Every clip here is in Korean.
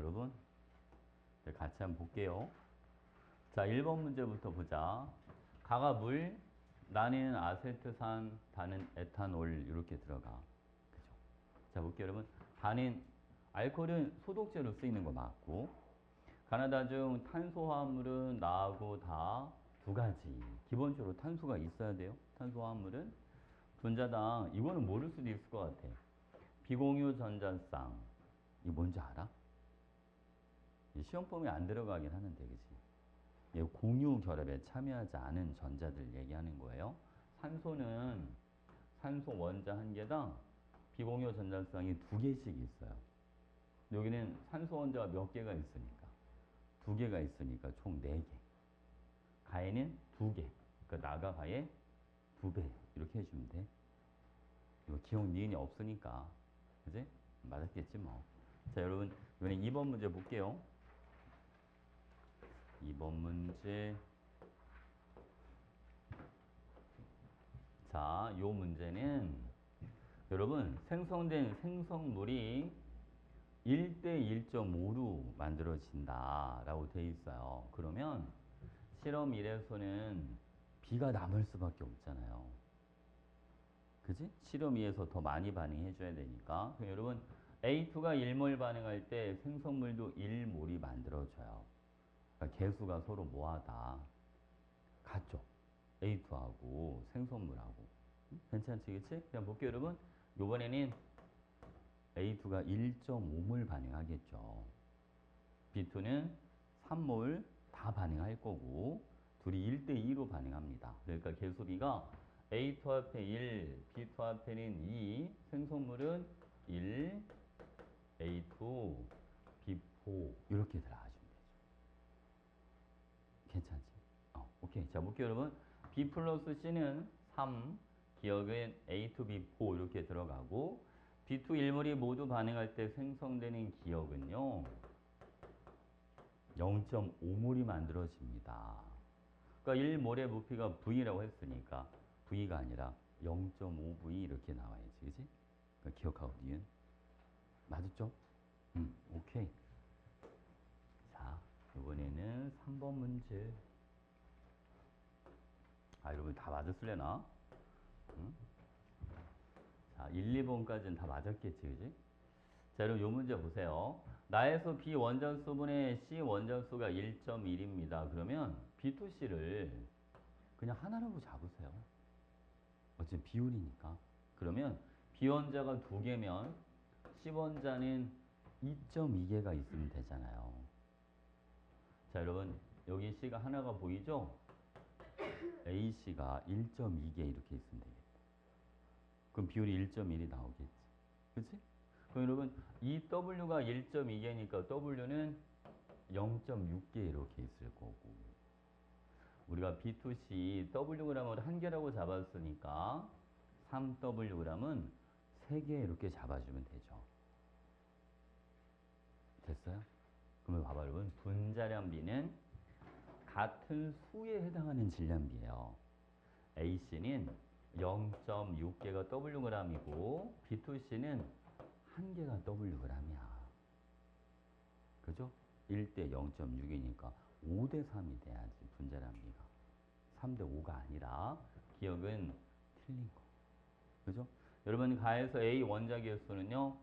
여러분, 같이 한번 볼게요. 자, 1번 문제부터 보자. 가가 물, 나는 아세트산, 다는 에탄올 이렇게 들어가. 그죠? 자, 볼게요, 여러분. 가는 알코올은 소독제로 쓰이는 거 맞고, 가나다 중 탄소화합물은 나하고 다 두 가지. 기본적으로 탄소가 있어야 돼요. 탄소화합물은 분자당 이거는 모를 수도 있을 것 같아. 비공유 전자쌍. 이거 뭔지 알아? 시험 범위에 안 들어가긴 하는데, 그치? 이 공유 결합에 참여하지 않은 전자들 얘기하는 거예요. 산소는 산소 원자 한 개당 비공유 전자쌍이 두 개씩 있어요. 여기는 산소 원자가 몇 개가 있으니까 두 개가 있으니까 총 네 개. 가에는 두 개. 그러니까 나가 가에 두 배. 이렇게 해주면 돼. 이거 기억 니은이 없으니까. 그지? 맞았겠지 뭐. 자, 여러분 이번에 2번 문제 볼게요. 2번 문제. 자, 요 문제는 여러분 생성된 생성물이 1대 1.5로 만들어진다 라고 돼 있어요. 그러면 실험 1에서는 B가 남을 수밖에 없잖아요. 그지? 실험 2에서 더 많이 반응해 줘야 되니까. 그럼 여러분 A2가 1몰 반응할 때 생성물도 1몰이 만들어져요. 그러니까 개수가 서로 뭐하다 같죠. A2하고 생성물하고. 괜찮지, 그치? 그냥 볼게요, 여러분. 요번에는 A2가 1.5몰 반응하겠죠. B2는 3몰 다 반응할 거고, 둘이 1대2로 반응합니다. 그러니까 개수비가 A2 합해 1, B2 합해는 2, 생성물은 1, A2, B4 이렇게 들어가시면 되죠. 괜찮지? 오케이. 자, 볼게요, 여러분. B 플러스 C는 3, 기억은 A2, B4 이렇게 들어가고, B2 1몰이 모두 반응할 때 생성되는 기억은요, 0.5몰이 만들어집니다. 그러니까 1몰의 부피가 V라고 했으니까 V가 아니라 0.5V 이렇게 나와야지. 그치? 그러니까 기억하고 니은. 맞았죠? 오케이. 자, 이번에는 3번 문제. 여러분 다 맞았을래나? 응? 자, 1, 2번까지는 다 맞았겠지, 그지? 자, 여러분 요 문제 보세요. 나에서 B 원자수분의 C 원자수가 1.1입니다. 그러면 B2C를 그냥 하나라고 잡으세요. 어차피 비율이니까. 그러면 B 원자가 두 개면 C 원자는 2.2개가 있으면 되잖아요. 자, 여러분 여기 C가 하나가 보이죠? AC가 1.2개 이렇게 있으면 되겠다. 그럼 비율이 1.1이 나오겠지. 그치? 그럼 여러분 이 W가 1.2개니까 W는 0.6개 이렇게 있을 거고, 우리가 B2C Wg을 한 개라고 잡았으니까 3Wg은 3개 이렇게 잡아주면 되죠. 됐어요? 그러면 봐봐 여러분, 분자량 B는 같은 수에 해당하는 질량비예요. AC는 0.6개가 Wg이고 B2C는 1개가 Wg이야. 그죠? 1대 0.6이니까 5대 3이 돼야지 분자량비가. 3대 5가 아니라 기억은 틀린 거. 그죠? 여러분 가에서 A 원자 개수는요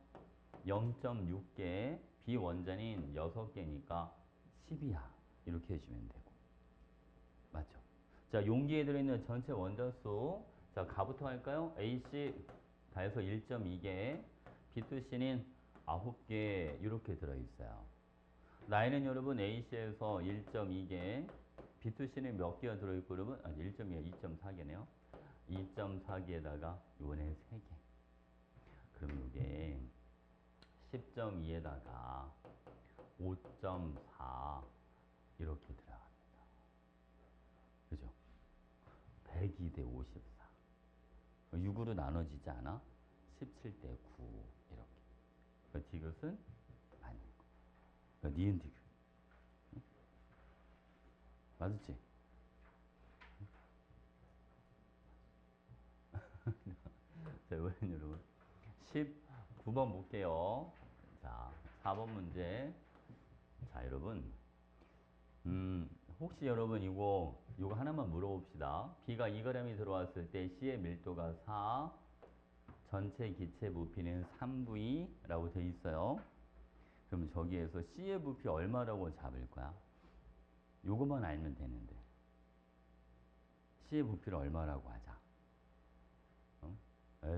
0.6개, B 원자는 6개니까 10이야. 이렇게 해주면 되고. 맞죠? 자, 용기에 들어있는 전체 원자수. 자, 가부터 할까요? AC 가에서 1.2개, B2C는 9개 이렇게 들어있어요. 나이는 여러분 AC에서 1.2개, B2C는 몇 개가 들어있고 여러분? 1.2가 2.4개네요. 2.4개에다가 요번에 3개. 그럼 이게 10.2에다가 5.4 이렇게 들어갑니다. 그죠? 102대 54. 6으로 나눠지지 않아? 17대 9 이렇게. 그 디귿은 맞는 거. 그러니까 니은 디귿. 응? 맞았지? 자, 이번엔 여러분 19번 볼게요. 자, 4번 문제. 자, 여러분. 혹시 여러분 이거 하나만 물어봅시다. B가 2g이 들어왔을 때 C의 밀도가 4, 전체 기체 부피는 3V라고 돼 있어요. 그럼 저기에서 C의 부피 얼마라고 잡을 거야? 요것만 알면 되는데. C의 부피를 얼마라고 하자. 어?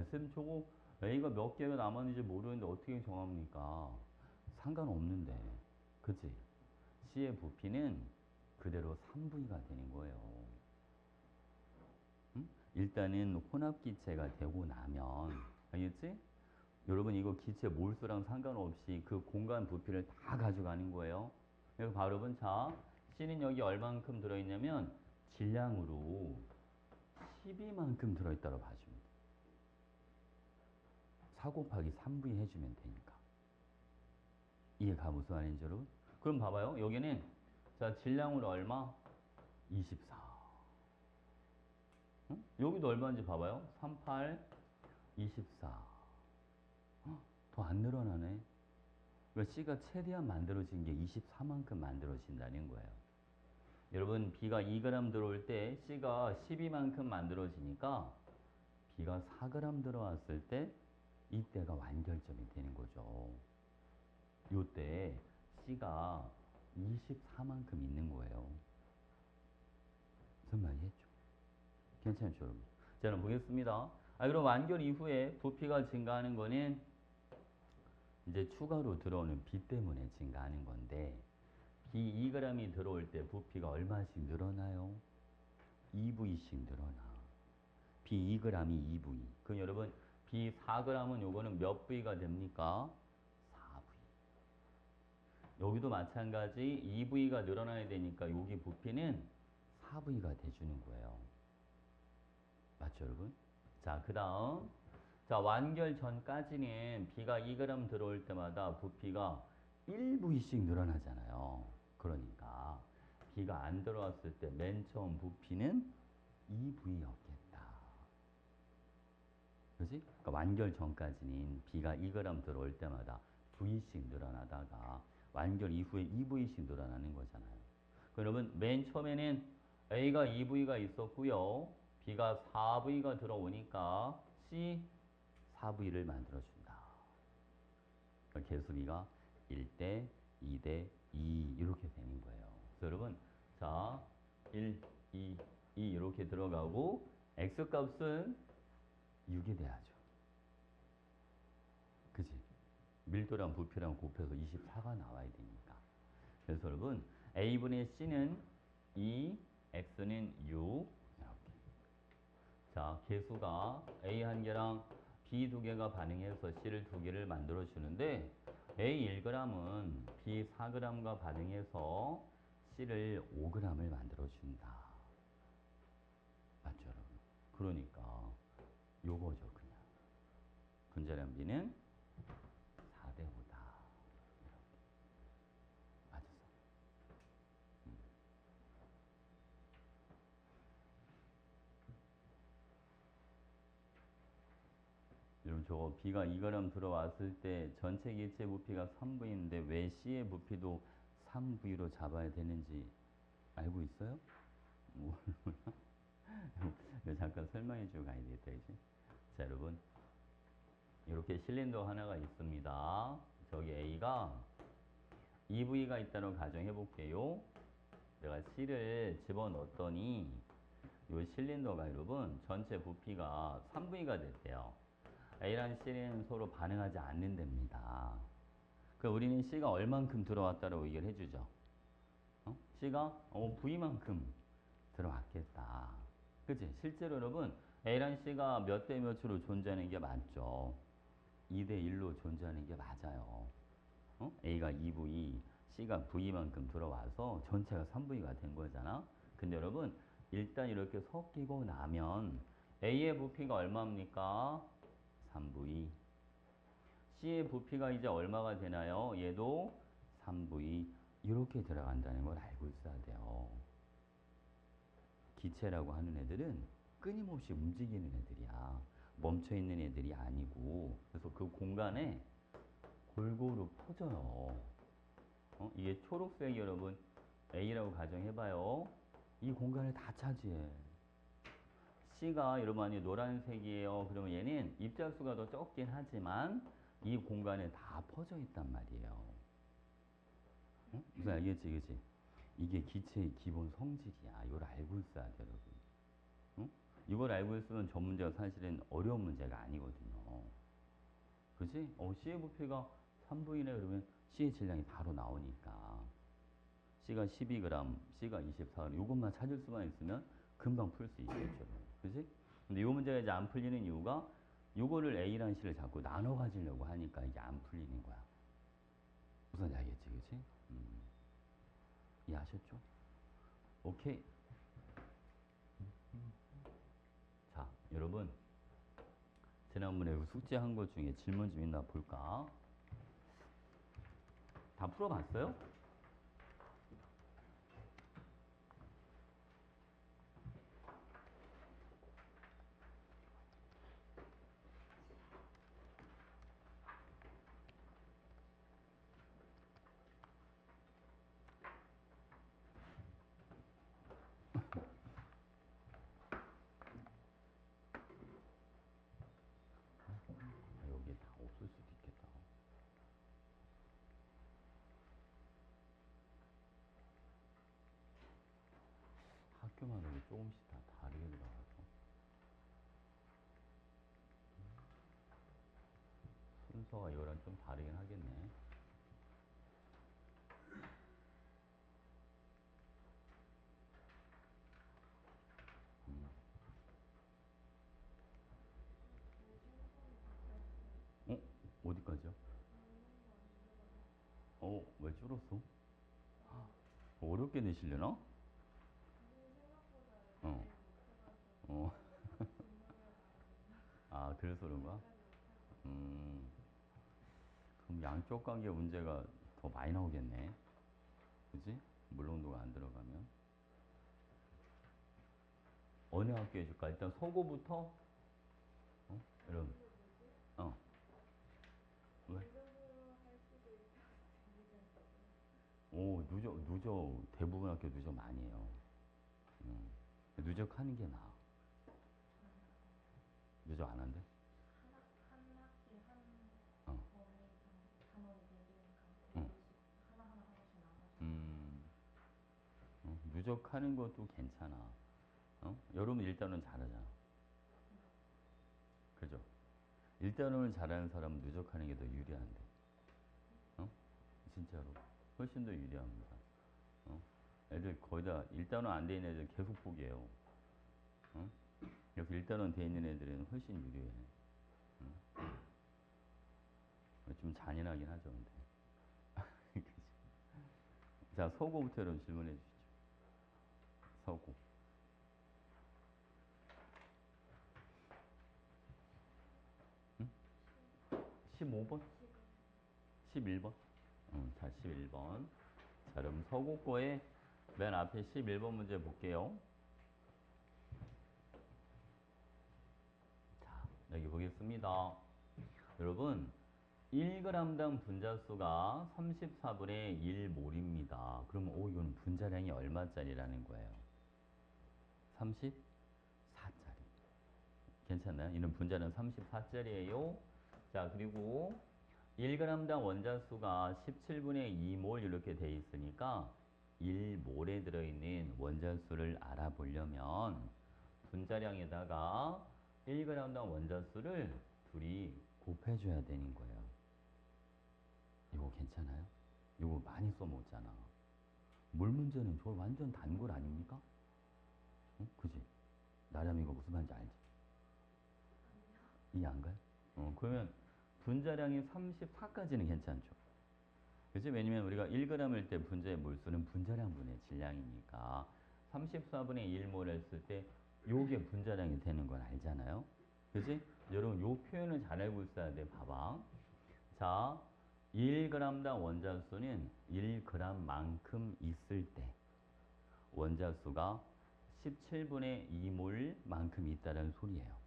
쌤 저거 A가 몇 개가 남았는지 모르는데 어떻게 정합니까? 상관없는데. 그치? C의 부피는 그대로 3V가 되는 거예요. 응? 일단은 혼합기체가 되고 나면, 알겠지? 여러분 이거 기체 몰수랑 상관없이 그 공간 부피를 다 가져가는 거예요. 그래서 바로는 자, C는 여기 얼만큼 들어있냐면 질량으로 12만큼 들어있다고 봐줍니다. 4 곱하기 3V 해주면 되니까. 이해가 무슨 말인지 여러분? 그럼 봐봐요. 여기는 자 질량으로 얼마? 24. 응? 여기도 얼마인지 봐봐요. 38, 24. 더 안 늘어나네. 그러니까 C가 최대한 만들어진 게 24만큼 만들어진다는 거예요. 여러분 B가 2g 들어올 때 C가 12만큼 만들어지니까 B가 4g 들어왔을 때 이때가 완결점이 되는 거죠. 요때 C가 24만큼 있는 거예요. 무슨 말이 했죠? 괜찮죠, 여러분? 자, 그럼 보겠습니다. 그럼 완결 이후에 부피가 증가하는 거는 이제 추가로 들어오는 B 때문에 증가하는 건데 B 2g이 들어올 때 부피가 얼마씩 늘어나요? 2V씩 늘어나. B 2g이 2V. 그럼 여러분 B 4g은 요거는 몇 V가 됩니까? 4V. 여기도 마찬가지 2V가 늘어나야 되니까 여기 부피는 4V가 돼주는 거예요. 맞죠, 여러분? 자, 그 다음. 자, 완결 전까지는 B가 2g 들어올 때마다 부피가 1V씩 늘어나잖아요. 그러니까 B가 안 들어왔을 때 맨 처음 부피는 2V였겠다. 그지? 그러니까 완결 전까지는 B가 2g 들어올 때마다 V씩 늘어나다가 완결 이후에 2V씩 늘어나는 거잖아요. 그러면 맨 처음에는 A가 2V가 있었고요. B가 4V가 들어오니까 C 4V를 만들어준다. 그러니까 개수비가 1대, 2대, 2 이렇게 되는 거예요. 그래서 여러분 자 1, 2, 2 이렇게 들어가고 X값은 6이 돼야죠. 그지? 밀도랑 부피랑 곱해서 24가 나와야 되니까. 그래서 여러분 A분의 C는 2, X는 6 이렇게. 자, 개수가 A 한 개랑 B 두 개가 반응해서 C를 두 개를 만들어 주는데 A 1g은 B 4g과 반응해서 C를 5g을 만들어 준다. 맞죠, 여러분? 그러니까 요거죠, 그냥. 분자량 B는 4대 5다. 이렇게. 맞았어. 여러분 저거 B가 2g 들어왔을 때 전체 기체 부피가 3V인데 왜 C의 부피도 3V로 잡아야 되는지 알고 있어요? 이거 잠깐 설명해 주고 가야 되겠다, 이제. 자, 여러분. 이렇게 실린더 하나가 있습니다. 저기 A가 EV가 있다는 가정해 볼게요. 내가 C를 집어넣었더니 이 실린더가 여러분 전체 부피가 3V가 됐대요. A랑 C는 서로 반응하지 않는답니다. 그럼 우리는 C가 얼만큼 들어왔다고 얘기를 해주죠. C가 V만큼 들어왔겠다. 그치? 실제로 여러분 A랑 C가 몇 대 몇으로 존재하는 게 맞죠. 2대 1로 존재하는 게 맞아요. A가 2V, C가 V만큼 들어와서 전체가 3V가 된 거잖아. 근데 여러분 일단 이렇게 섞이고 나면 A의 부피가 얼마입니까? 3V. C의 부피가 이제 얼마가 되나요? 얘도 3V. 이렇게 들어간다는 걸 알고 있어야 돼요. 기체라고 하는 애들은 끊임없이 움직이는 애들이야. 멈춰있는 애들이 아니고. 그래서 그 공간에 골고루 퍼져요. 이게 이게 초록색이 여러분 A라고 가정해봐요. 이 공간을 다 차지해. C가 여러분 아니 노란색이에요. 그러면 얘는 입자수가 더 적긴 하지만 이 공간에 다 퍼져 있단 말이에요. 응? 무슨 알겠지, 그치? 이게 기체의 기본 성질이야. 이걸 알고 있어야 돼, 여러분. 응? 이걸 알고 있으면 저 문제가 사실은 어려운 문제가 아니거든요. 그지? C의 부피가 3V네 그러면 C의 질량이 바로 나오니까. C가 12g, C가 24g. 이것만 찾을 수만 있으면 금방 풀 수 있겠죠. 그지? 근데 이 문제가 이제 안 풀리는 이유가 이거를 A랑 C를 자꾸 나눠 가지려고 하니까 이게 안 풀리는 거야. 무슨 알겠지, 그지? 이해하셨죠? 오케이. 자, 여러분. 지난번에 숙제한 것 중에 질문 좀 있나 볼까? 다 풀어봤어요? 여기 다 없을 수도 있겠다. 학교마다 이게 조금씩 다 다르게 들어가서 순서가 이거랑 좀 다르긴 하겠네. 어? 어디까지요? 왜 줄었어? 어렵게 내시려나? 어. 어. 아, 그래서 그런가? 음, 그럼 양쪽 관계 문제가 더 많이 나오겠네. 그지? 물론도가 안 들어가면. 어느 학교 해줄까? 일단 서고부터? 여러분, 어, 왜? 누적, 대부분 학교 누적 많이 해요. 누적하는 게 나아. 누적 안 한대? 어, 어, 음, 누적하는 것도 괜찮아. 여러분 일단은 잘하잖아. 그죠? 일단은 잘하는 사람은 누적하는 게 더 유리한데. 어? 진짜로. 훨씬 더 유리합니다. 어? 애들 거의 다 일단은 안 돼 있는 애들 계속 포기해요. 어? 그래서 일단은 돼 있는 애들은 훨씬 유리해. 좀 잔인하긴 하죠, 근데. 자, 서고부터 여러분 질문해 주시죠. 서고. 15번? 11번? 자, 11번. 자, 그럼 서고 거에 맨 앞에 11번 문제 볼게요. 자, 여기 보겠습니다. 여러분, 1g당 분자수가 34분의 1몰입니다. 그러면 이거는 분자량이 얼마짜리라는 거예요? 34짜리. 괜찮나요? 이는 분자량 34짜리예요. 자, 그리고 1g당 원자수가 17분의 2몰 이렇게 돼 있으니까 1몰에 들어있는 원자수를 알아보려면 분자량에다가 1g당 원자수를 둘이 곱해줘야 되는 거예요. 이거 괜찮아요? 이거 많이 써먹잖아. 물 문제는 저 완전 단골 아닙니까? 응? 그지? 나름 이거 무슨 말인지 알지? 이해 안 가요? 그러면 분자량이 34까지는 괜찮죠. 그치? 왜냐면 우리가 1g일 때 분자의 몰수는 분자량분의 질량이니까 34분의 1몰 했을 때 요게 분자량이 되는 건 알잖아요. 그치? 여러분 요 표현을 잘 알고 있어야 돼. 봐봐. 자, 1g당 원자수는 1g만큼 있을 때 원자수가 17분의 2몰만큼 있다는 소리예요.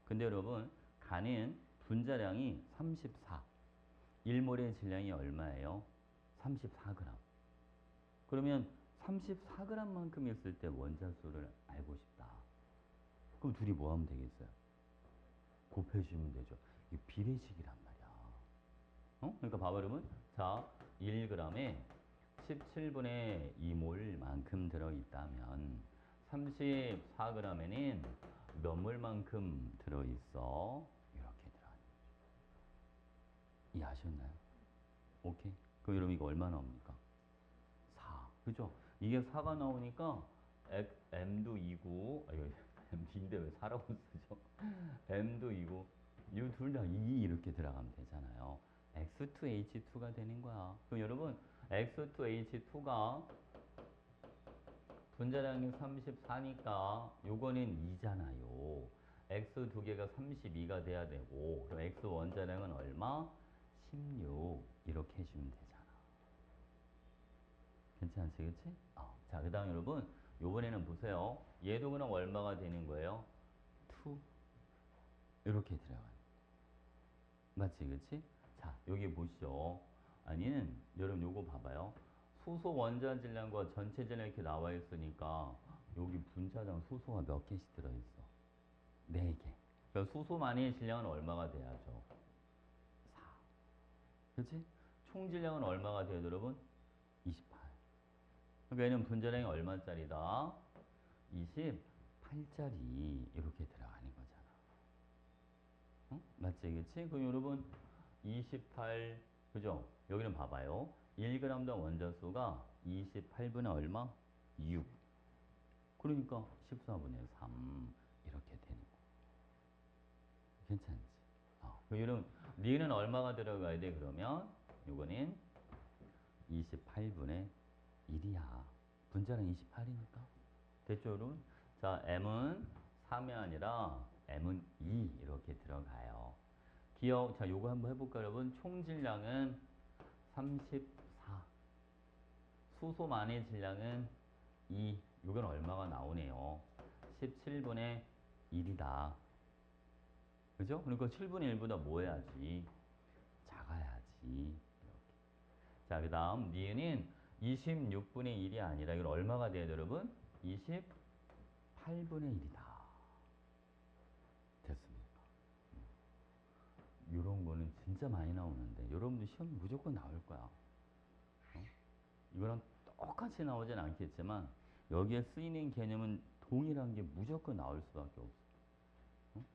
근데 여러분 가는 분자량이 34. 1몰의 질량이 얼마예요? 34g. 그러면 34g만큼 있을 때 원자수를 알고 싶다. 그럼 둘이 뭐 하면 되겠어요? 곱해주면 되죠. 이게 비례식이란 말이야. 그러니까 봐봐 여러분. 자, 1g에 17분의 2몰만큼 들어있다면 34g에는 몇 몰만큼 들어있어? 이렇게 들어가는 거죠. 이해하셨나요? 오케이. 그럼 여러분 이거 얼마 나옵니까? 4. 그죠? 이게 4가 나오니까 m도 2고, 아, 이거 md인데 왜 4라고 쓰죠? m도 2고, 이 둘 다 2 이렇게 들어가면 되잖아요. X2H2가 되는 거야. 그럼 여러분, X2H2가 분자량이 34니까 요거는 2잖아요. X 두 개가 32가 돼야 되고, 그럼 X 원자량은 얼마? 16. 이렇게 해주면 되잖아. 괜찮지, 그치? 자, 그 다음 여러분, 요번에는 보세요. 얘도 그럼 얼마가 되는 거예요? 2. 이렇게 들어가요. 맞지, 그치? 자, 여기 보시죠. 아니는, 여러분 요거 봐봐요. 수소 원자 질량과 전체 질량 이렇게 나와 있으니까, 여기 분자량 수소가 몇 개씩 들어있어? 4개. 그러니까 수소만의 질량은 얼마가 돼야죠? 4. 그치? 총 질량은 얼마가 돼요, 여러분? 28. 그러니까 얘는 분자량이 얼마짜리다? 28짜리 이렇게 들어가는 거잖아. 맞지? 그치? 그럼 여러분 28 그죠? 여기는 봐봐요. 1g당 원자수가 28분의 얼마? 6. 그러니까 14분의 3 이렇게 되는 거. 괜찮지? 그럼 여러분 니는 얼마가 들어가야 돼? 그러면 요거는 28분의 1이야. 분자량 28이니까. 됐죠, 여러분? 자, M은 3이 아니라 M은 2 이렇게 들어가요. 기억, 자, 요거 한번 해볼까요, 여러분? 총 질량은 34. 수소만의 질량은 2. 요건 얼마가 나오네요? 17분의 1이다. 그죠? 그러니까 7분의 1보다 뭐 해야지? 작아야지. 이렇게. 자, 그 다음, 니은은 26분의 1이 아니라 이건 얼마가 돼요, 여러분? 28분의 1이다. 됐습니까? 이런 거는 진짜 많이 나오는데 여러분들 시험 무조건 나올 거야. 이거랑 똑같이 나오진 않겠지만 여기에 쓰이는 개념은 동일한 게 무조건 나올 수밖에 없어.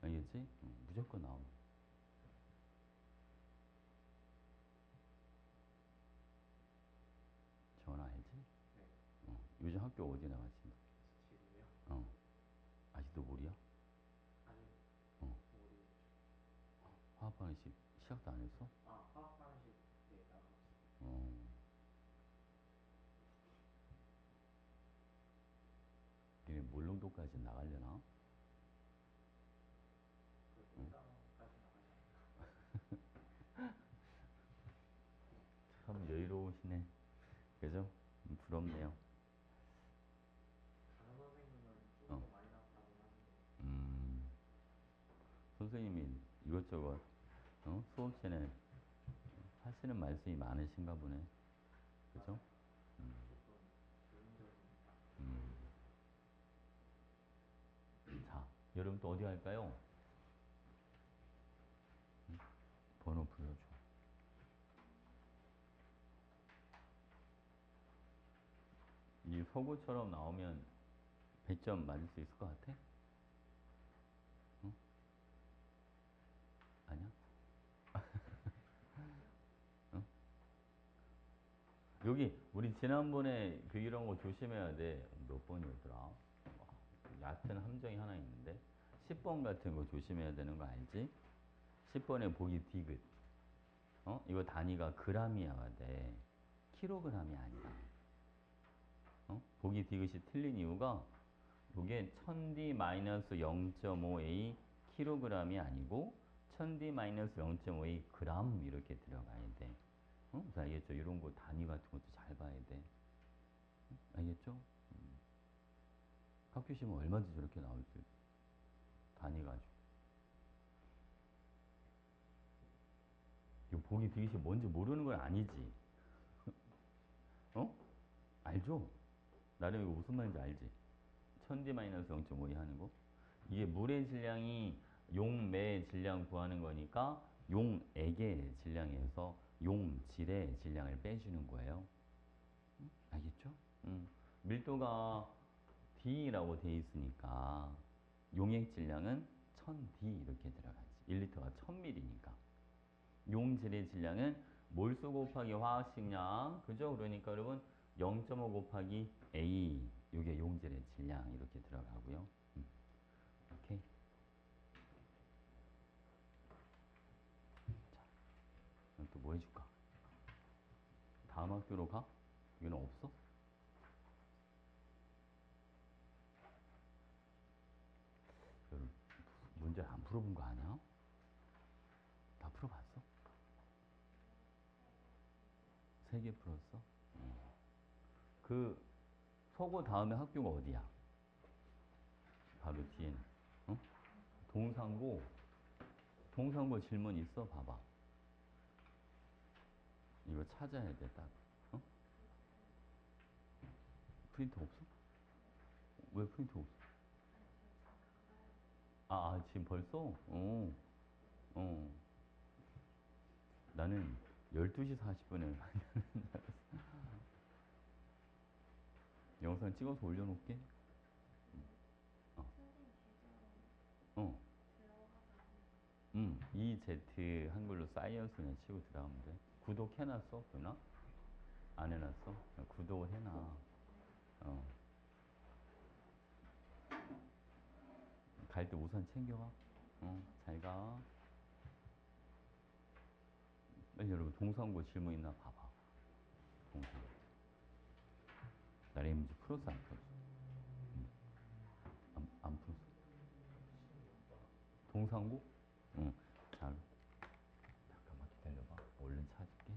알겠지? 무조건 나옵니다. 전화 알지? 네. 요즘 학교 어디 나가신다? 지금요? 아직도 몰이야? 아니, 어. 우리 화학방식 시작도 안 했어? 화학 방식 나갔어. 어. 얘네 몰롱도까지 나가려나? 그 일단까지 나가지 참 여유로우시네. 그죠? 부럽네요. 다른 선생님은 좀 더 어. 많이 나왔다고 하는데. 선생님이 이것저것 수업 시간에 하시는 말씀이 많으신가 보네. 그죠? 무조건 교훈적입니다. 자, 여러분 또 어디 갈까요? 번호 불러줘. 이 서구처럼 나오면 100점 맞을 수 있을 것 같아? 응? 아니야? 응? 여기 우리 지난번에 그 이런 거 조심해야 돼. 몇 번이었더라? 얕은 함정이 하나 있는데 10번 같은 거 조심해야 되는 거 알지? 10번에 보기 디귿. 이거 단위가 그람이어야 돼. 킬로그램이 아니라. 보기 디귿이 틀린 이유가 이게 1000D-0.5A 킬로그램이 아니고 1000D-0.5A 그람 이렇게 들어가야 돼. 알겠죠? 이런 거 단위 같은 것도 잘 봐야 돼. 알겠죠? 학교 시험 얼마든지 저렇게 나올 수 있어. 단위 가지고. 이거 보기 디귿이 뭔지 모르는 건 아니지. 어? 알지? 알죠? 나름 이거 무슨 말인지 알지? 1000D-0.52 하는 거? 이게 물의 질량이 용매의 질량 구하는 거니까 용액의 질량에서 용질의 질량을 빼주는 거예요. 알겠죠? 밀도가 D라고 돼 있으니까 용액 질량은 1000D 이렇게 들어가지. 1리터가 1000ml니까. 용질의 질량은 몰수 곱하기 화학식량. 그죠? 그러니까 여러분 0.5 곱하기 A. 이게 용질의 질량 이렇게 들어가고요. 오케이. 자, 또 뭐 해줄까? 다음 학교로 가? 여기는 없어? 여러분, 문제 안 풀어본 거 아니야? 다 풀어봤어? 3개 풀었어? 그 서고 다음에 학교가 어디야? 바로 뒤에는. 어? 동상고. 동상고 질문 있어? 봐봐. 이거 찾아야 돼, 딱. 어? 프린트 없어? 왜 프린트 없어? 지금 벌써? 어. 나는 12시 40분에 영상 찍어서 올려놓을게. 어. 어. EZ 한글로 사이언스 그냥 치고 들어가면 돼. 구독해놨어? 누나? 안 해놨어? 구독을 해놔. 어. 갈 때 우산 챙겨와. 잘 가. 빨리 여러분 동상고 질문 있나 봐봐. 동상고. 나래 문제 풀었어 안 풀었어? 안 풀었어. 동상고? 응. 잘. 잠깐만 기다려봐. 얼른 찾을게.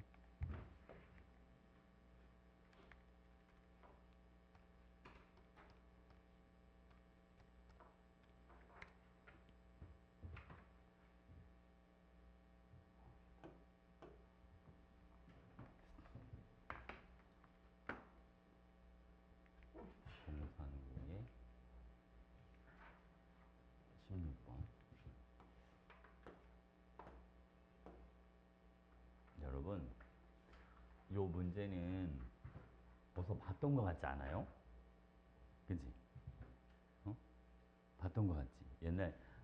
동상고에 16번. 여러분, 요 문제는 어디서 봤던 것 같지 않아요? 그지? 어? 봤던 것 같지?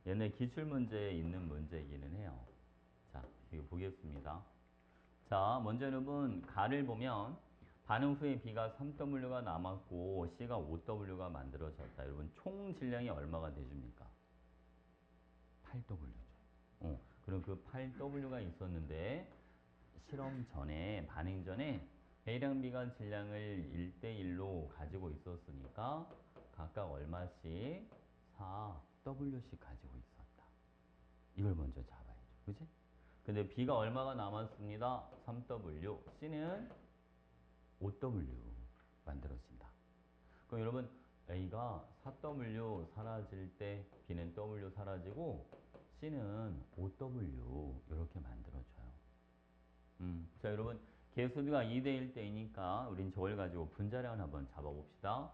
옛날 기출문제에 있는 문제이기는 해요. 자, 이거 보겠습니다. 자, 먼저 여러분, 가를 보면 반응 후에 B가 3W가 남았고 C가 5W가 만들어졌다. 여러분, 총 질량이 얼마가 돼줍니까? 8W죠. 그럼 그 8W가 있었는데 실험 전에, 반응 전에 A랑 B가 질량을 1대1로 가지고 있었으니까 각각 얼마씩 4W씩 가지고 있었다. 이걸 먼저 잡아야죠. 그치? 근데 B가 얼마가 남았습니다. 3W. C는 5W 만들어진다. 그럼 여러분 A가 4W 사라질 때 B는 W 사라지고 C는 5W 이렇게 만들어져요. 자 여러분 개수비가 2대1 때이니까 우린 저걸 가지고 분자량을 한번 잡아봅시다.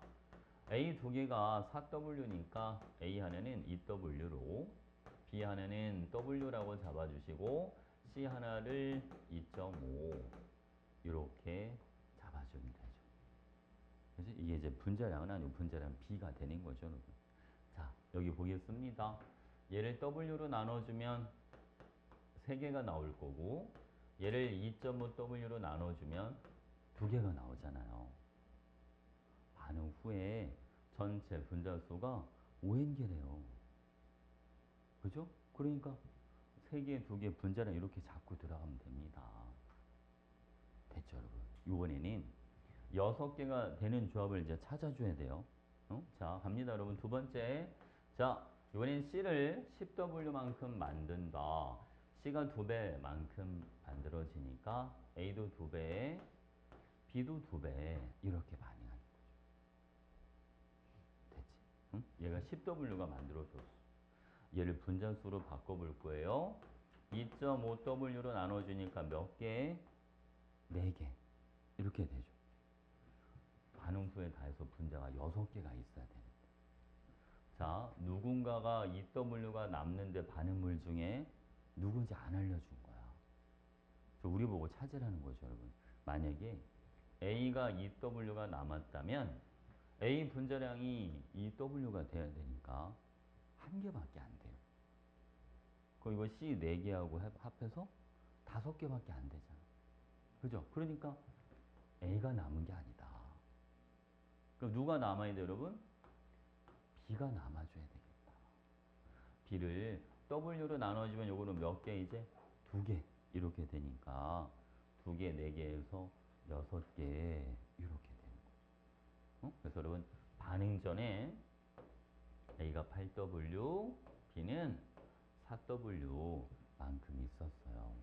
A 두 개가 4W니까 A 하나는 2W로 B 하나는 W라고 잡아주시고 C 하나를 2.5 이렇게 잡아주면 되죠. 그래서 이게 이제 분자량은 아니고 분자량 B가 되는 거죠. 여러분. 자 여기 보겠습니다. 얘를 W로 나눠주면 3개가 나올 거고 얘를 2.5W로 나눠주면 2개가 나오잖아요. 반응 후에 전체 분자수가 5N개래요. 그죠? 그러니까 3개, 2개 분자량 이렇게 잡고 들어가면 됩니다. 됐죠, 여러분? 이번에는 6개가 되는 조합을 이제 찾아줘야 돼요. 자, 갑니다, 여러분. 두 번째. 자, 이번엔 C를 10W만큼 만든다. C가 2배만큼 만들어지니까 A도 2배, B도 2배 이렇게 반응하는 거죠. 됐지? 응? 얘가 10W가 만들어졌어. 얘를 분자수로 바꿔볼 거예요. 2.5W로 나눠주니까 몇 개? 4개. 이렇게 되죠. 반응 N2에 다해서 분자가 6개가 있어야 되는데. 자, 누군가가 EW가 남는데 반응물 중에 누군지 안 알려준 거야. 그래서 우리 보고 찾으라는 거죠, 여러분. 만약에 A가 EW가 남았다면 A 분자량이 EW가 돼야 되니까 한 개밖에 안 돼요. 그럼 이거 C 4개하고 합해서 5개밖에 안 되잖아. 그죠? 그러니까 A가 남은 게 아니다. 그럼 누가 남아야 돼, 여러분? B가 남아줘야 되겠다. B를 W로 나눠주면 요거는 몇 개 이제? 2개. 이렇게 되니까 2개, 4개에서 6개 이렇게 되는 거죠. 그래서 여러분 반응 전에 A가 8W, B는 4W만큼 있었어요.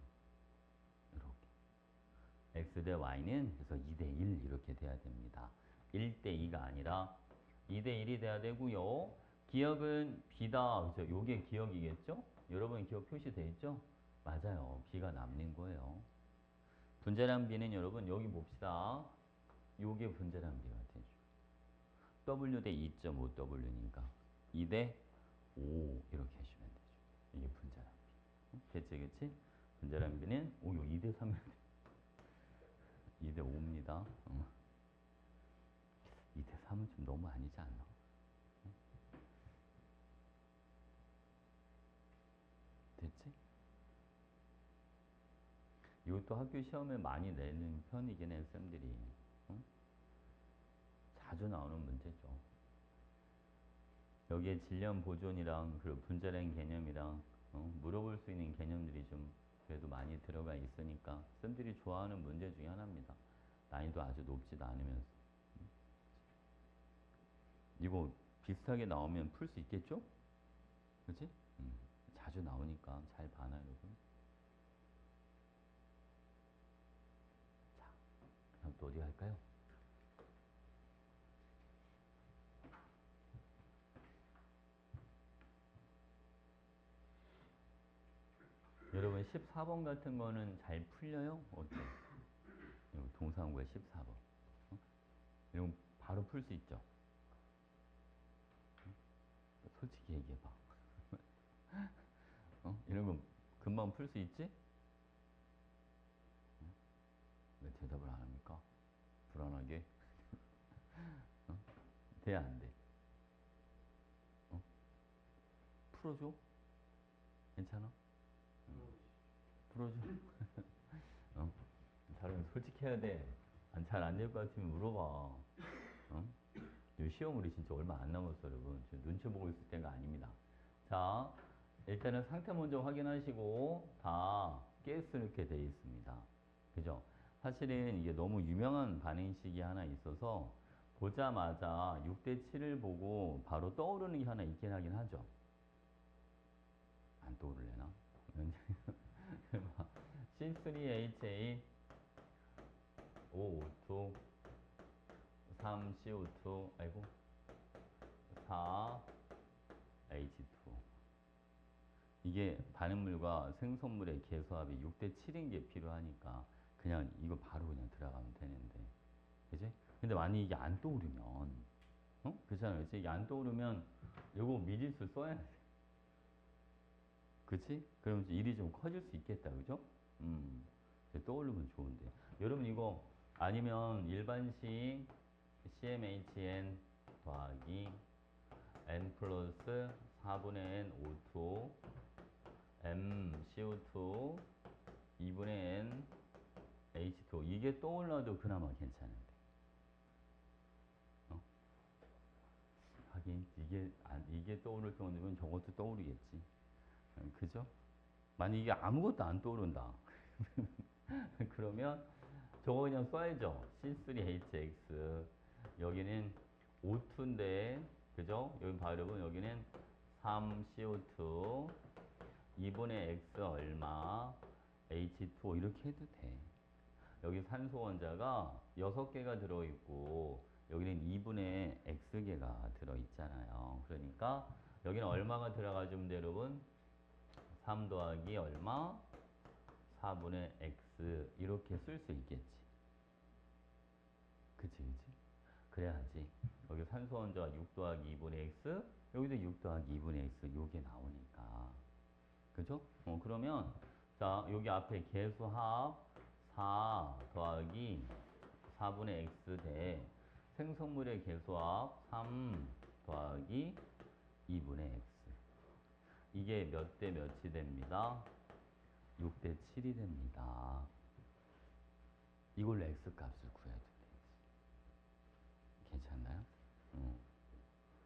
이렇게. X 대 Y는 그래서 2대1 이렇게 돼야 됩니다. 1대2가 아니라 2대1이 돼야 되고요. 기억은 B다. 그죠? 요게 기억이겠죠? 여러분 기억 표시돼 있죠? 맞아요. B가 남는 거예요. 분자량 B는 여러분 여기 봅시다. 요게 분자량 B가 되죠. W 대 2.5W니까 2 대 5 이렇게 하시면 되죠. 이게 분자량 B. 됐지, 그치? 분자량 B는 2 대 3 2 대 5입니다. 2 대 3은 좀 너무 아니지 않나? 됐지? 이것도 학교 시험에 많이 내는 편이긴 해, 쌤들이. 자주 나오는 문제죠. 여기에 질량 보존이랑 그리고 분자량 개념이랑 물어볼 수 있는 개념들이 좀 그래도 많이 들어가 있으니까 쌤들이 좋아하는 문제 중에 하나입니다. 난이도 아주 높지도 않으면서. 이거 비슷하게 나오면 풀 수 있겠죠? 그치? 자주 나오니까 잘 봐놔요, 여러분. 자, 그럼 또 어디 갈까요? 여러분 14번 같은 거는 잘 풀려요? 어때? 동사무의 14번. 이런 거 바로 풀 수 있죠? 솔직히 얘기해봐. 이런 거 금방 풀 수 있지? 왜 대답을 안 합니까? 불안하게. 돼, 안 돼? 풀어줘? 괜찮아? 풀어줘? 다른 솔직해야 돼. 잘 안 될 것 같으면 물어봐. 시험 우리 진짜 얼마 안 남았어, 여러분. 지금 눈치 보고 있을 때가 아닙니다. 자, 일단은 상태 먼저 확인하시고 다 깨스 이렇게 돼 있습니다. 그죠? 사실은 이게 너무 유명한 반응식이 하나 있어서 보자마자 6대 7을 보고 바로 떠오르는 게 하나 있긴 하긴 하죠. 안 떠오르려나? C3H8 5O2 3CO2 아이고 4H2 이게 반응물과 생성물의 개수합이 6대 7인 게 필요하니까 그냥 이거 바로 그냥 들어가면 되는데 그지? 근데 만약에 이게 안 떠오르면 그렇잖아요. 그치? 이게 안 떠오르면 요거 미지수 써야 돼. 그치? 그러면 일이 좀 커질 수 있겠다. 그죠? 떠오르면 좋은데. 여러분 이거 아니면 일반식 CmHn 더하기 n 플러스 4분의 n O2 MCO2 2분의 n H2O 이게 떠올라도 그나마 괜찮은데 하긴 이게 떠오를 정도면 저것도 떠오르겠지. 그죠? 만약 이게 아무것도 안 떠오른다. 그러면 저거 그냥 써야죠. C3HX 여기는 O2인데 그죠? 여기 봐 여러분 여기는 3CO2 2분의 X 얼마 H2O 이렇게 해도 돼. 여기 산소 원자가 6개가 들어있고 여기는 2분의 X개가 들어있잖아요. 그러니까 여기는 얼마가 들어가주면 돼 여러분? 3 더하기 얼마? 4분의 X 이렇게 쓸 수 있겠지. 그치 그치? 그래야지. 여기 산소 원자가 6 더하기 2분의 x, 여기도 6 더하기 2분의 x 요게 나오니까. 그죠? 그러면 자, 여기 앞에 계수합 4 더하기 4분의 x 대 생성물의 계수합 3 더하기 2분의 x. 이게 몇 대 몇이 됩니다? 6대 7이 됩니다. 이걸로 x 값을 구해도 돼. 괜찮나요?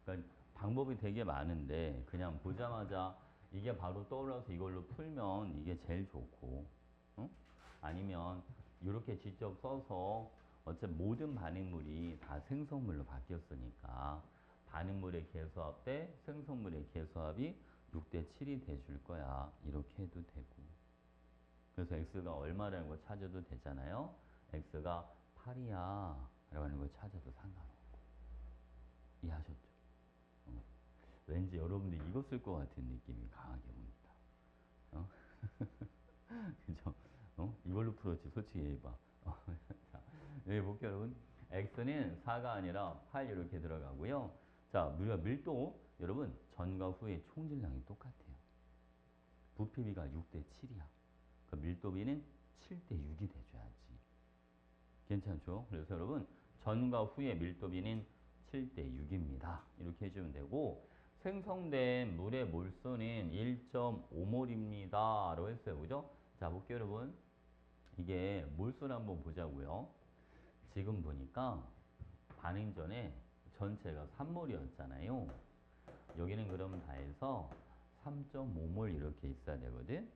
그러니까 방법이 되게 많은데 그냥 보자마자 이게 바로 떠올라서 이걸로 풀면 이게 제일 좋고, 응? 아니면 이렇게 직접 써서 어차피 모든 반응물이 다 생성물로 바뀌었으니까 반응물의 계수합 대 생성물의 계수합이 6대 7이 돼줄 거야. 이렇게 해도 되고. 그래서 x가 얼마라는 걸 찾아도 되잖아요. x가 8이야 라고 하는 걸 찾아도 상관없고. 이해하셨죠? 왠지 여러분들이 이거 쓸 것 같은 느낌이 강하게 옵니다. 어? 그죠? 이걸로 풀었지, 솔직히 얘기해봐. 자, 여기 볼게요, 여러분. x는 4가 아니라 8 이렇게 들어가고요. 자, 우리가 밀도, 여러분, 전과 후의 총질량이 똑같아요. 부피비가 6대 7이야. 그 밀도비는 7대 6이 돼줘야지. 괜찮죠? 그래서 여러분, 전과 후의 밀도비는 7대 6입니다. 이렇게 해주면 되고, 생성된 물의 몰수는 1.5몰입니다. 라고 했어요. 그죠? 자, 볼게요, 여러분. 이게 몰수를 한번 보자고요. 지금 보니까 반응 전에 전체가 3몰이었잖아요. 여기는 그럼 다 해서 3.5몰 이렇게 있어야 되거든.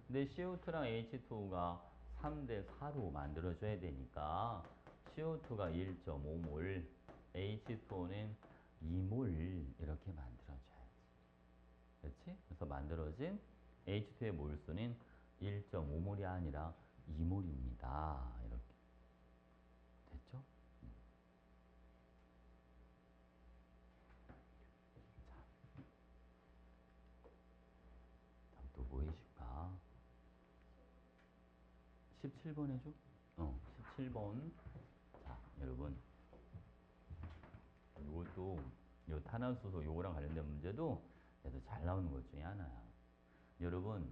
근데 CO2랑 H2가 3대 4로 만들어줘야 되니까 CO2가 1.5몰, H2O는 2몰 이렇게 만들어줘야지. 그렇지? 그래서 만들어진 H2의 몰수는 1.5몰이 아니라 2몰입니다. 이렇게. 됐죠? 다음 또 뭐 해줄까? 17번 해줘? 17번. 자, 여러분. 이것도, 요 탄화수소 요거랑 관련된 문제도 그래도 잘 나오는 것 중에 하나야. 여러분,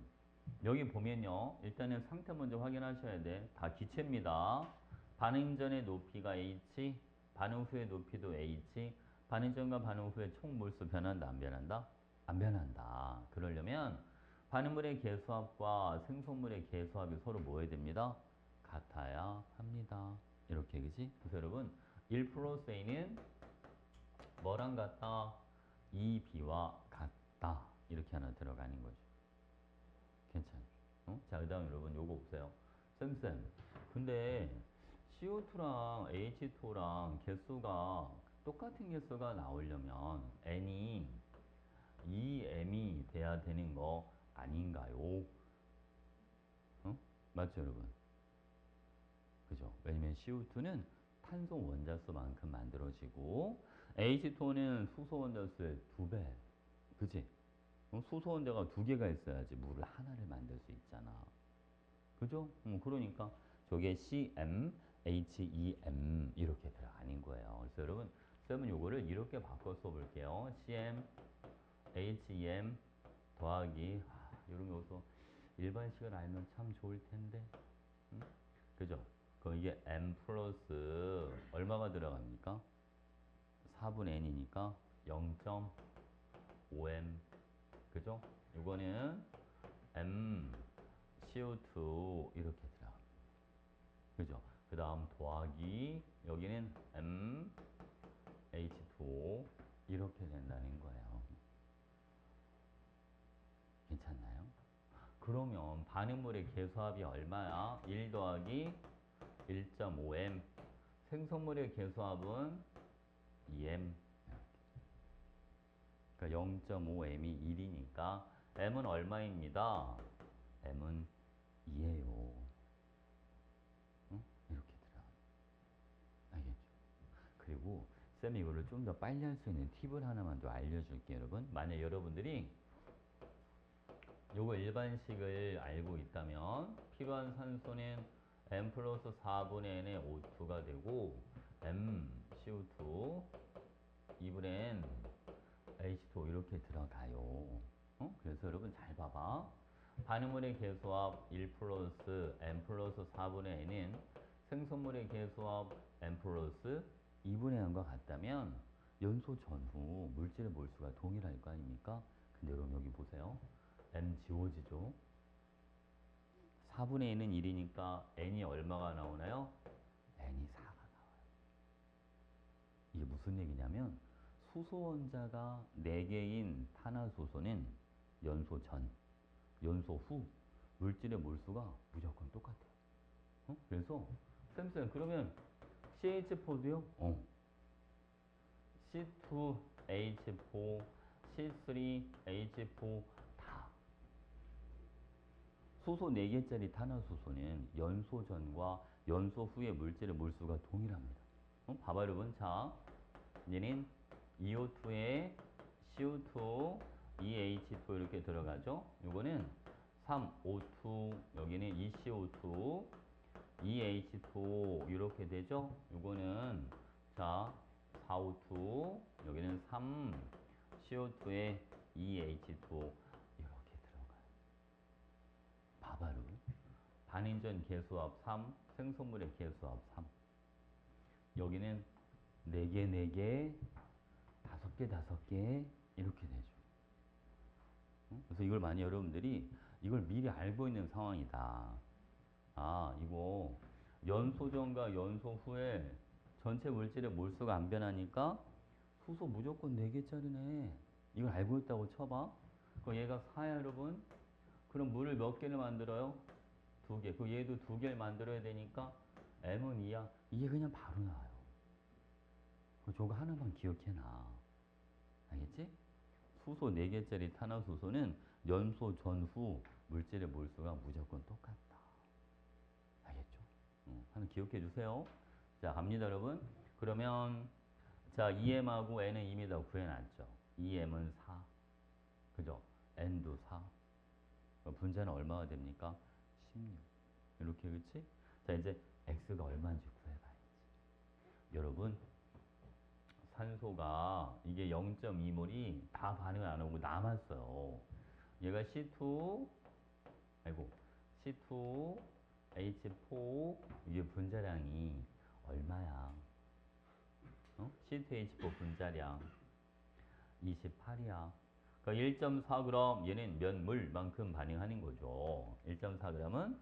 여기 보면요. 일단은 상태 먼저 확인하셔야 돼. 다 기체입니다. 반응 전의 높이가 h, 반응 후의 높이도 h, 반응 전과 반응 후의 총 몰수 변한다, 안 변한다? 안 변한다. 그러려면 반응물의 계수합과 생성물의 계수합이 서로 뭐 해야 됩니다? 같아야 합니다. 이렇게, 그지? 그래서 여러분, 1 플러스 a는 뭐랑 같다? 2b와 같다. 이렇게 하나 들어가는 거죠. 괜찮죠? 자, 그 다음 여러분 요거 보세요. 쌤. 근데 CO2랑 H2랑 개수가 똑같은 개수가 나오려면 N이 2M이 돼야 되는 거 아닌가요? 맞죠, 여러분? 그죠? 왜냐면 CO2는 탄소 원자수만큼 만들어지고 H2는 수소 원자수의 2배. 그지? 수소 원자가 2개가 있어야지 물을 하나를 만들 수 있잖아. 그죠? 그러니까 저게 CM, HEM 이렇게 들어가는 거예요. 그래서 여러분, 쌤은 요거를 이렇게 바꿔 써볼게요. CM, HEM 더하기 이런 거 여기서 일반식을 알면 참 좋을 텐데. 그죠? 그럼 이게 M 플러스 얼마가 들어갑니까? 4분의 N이니까 0.5M. 그죠? 이거는 M CO2 이렇게 들어갑니다. 그죠? 그 다음 더하기 여기는 M H2O 이렇게 된다는 거예요. 괜찮나요? 그러면 반응물의 계수합이 얼마야? 1 더하기 1.5M. 생성물의 계수합은 2M. 그러니까 0.5M이 1이니까 M은 얼마입니다? M은 2예요. 이렇게 들어. 알겠죠? 그리고 쌤이 이거를 좀 더 빨리 할 수 있는 팁을 하나만 더 알려줄게요, 여러분. 만약 여러분들이 요거 일반식을 알고 있다면 필요한 산소는 M 플러스 4분의 N의 O2가 되고 M CO2 2분의 H2O 이렇게 들어가요. 그래서 여러분 잘 봐봐. 반응물의 개수합 1 플러스 n 플러스 4분의 n은 생성물의 개수합 n 플러스 2분의 n과 같다면 연소 전후 물질의 몰수가 동일할 거 아닙니까? 근데 여러분 여기 보세요. m 지워지죠. 4분의 n은 1이니까 n이 얼마가 나오나요? n이 4가 나와요. 이게 무슨 얘기냐면 수소 원자가 4개인 탄화수소는 연소 전, 연소 후 물질의 몰수가 무조건 똑같아요. 그래서 쌤 그러면 CH4도요? C2H4, C3H4 다 수소 4개짜리 탄화수소는 연소 전과 연소 후의 물질의 몰수가 동일합니다. 봐봐 여러분. 자, 얘는 EO2에 CO2, EH2 이렇게 들어가죠. 요거는 3O2, 여기는 ECO2, EH2 이렇게 되죠. 요거는 자 4O2, 여기는 3CO2에 EH2 이렇게 들어가요. 봐봐 여러분. 반인전 개수합 3, 생성물의 개수합 3. 여기는 4개, 4개, 5개, 5개 이렇게 되죠. 그래서 이걸 많이 여러분들이 이걸 미리 알고 있는 상황이다. 아, 이거 연소 전과 연소 후에 전체 물질의 몰수가 안 변하니까 수소 무조건 4개짜리네. 이걸 알고 있다고 쳐봐. 그럼 얘가 4야 여러분. 그럼 물을 몇 개를 만들어요? 2개. 그 얘도 2개를 만들어야 되니까 M은 2야. 이게 그냥 바로 나와요. 저거 하나만 기억해놔. 알겠지? 수소 4개짜리 탄화수소는 연소 전후 물질의 몰수가 무조건 똑같다. 알겠죠? 하나 기억해 주세요. 자, 갑니다, 여러분. 그러면, 자, EM하고 N은 이미 다 구해놨죠. EM은 4. 그죠? N도 4. 분자는 얼마가 됩니까? 16. 이렇게, 그치? 자, 이제 X가 얼마인지 구해봐야지. 여러분, 산소가 이게 0.2몰이 다 반응을 안 하고 남았어요. 얘가 C2, 아이고, C2, H4, 이게 분자량이 얼마야? C2H4 분자량 28이야. 그러니까 1.4g 얘는 몇 물만큼 반응하는 거죠. 1.4g은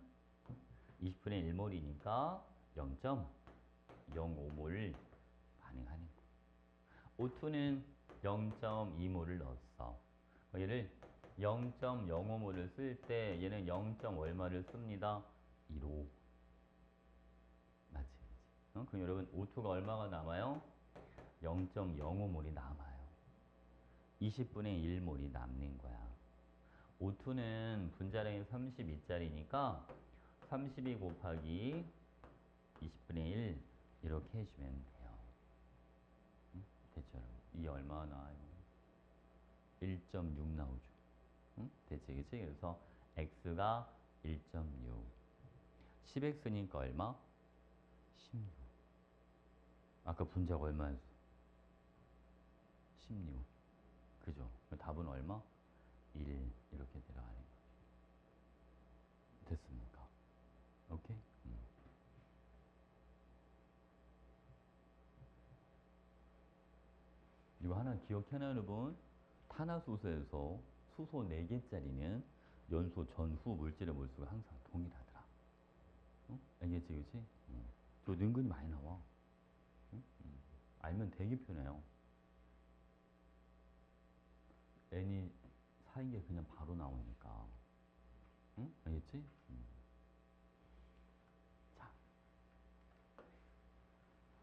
20분의 1몰이니까 0.05몰 반응하는 거. O2는 0.2몰을 넣었어. 얘를 0.05몰을 쓸 때 얘는 0. 얼마를 씁니다. 1호. 맞지? 그럼 여러분 O2가 얼마가 남아요? 0.05몰이 남아요. 20분의 1몰이 남는 거야. O2는 분자량이 32짜리니까 32 곱하기 20분의 1 이렇게 해주면 돼요. 됐죠? 이게 얼마나 나와요? 1.6 나오죠. 됐지, 그치? 그래서 x가 1.6. 10x니까 얼마? 16. 아까 분자가 얼마였어? 16. 그죠? 답은 얼마? 1. 이렇게 들어가는 거죠. 됐습니까? 오케이? 이거 하나 기억해놔요, 여러분. 탄화수소에서 수소 4개짜리는 연소 전후 물질의 몰수가 항상 동일하더라. 알겠지, 그치? 저 은근히 많이 나와. 알면 되게 편해요. n이 4인 게 그냥 바로 나오니까. 알겠지? 자,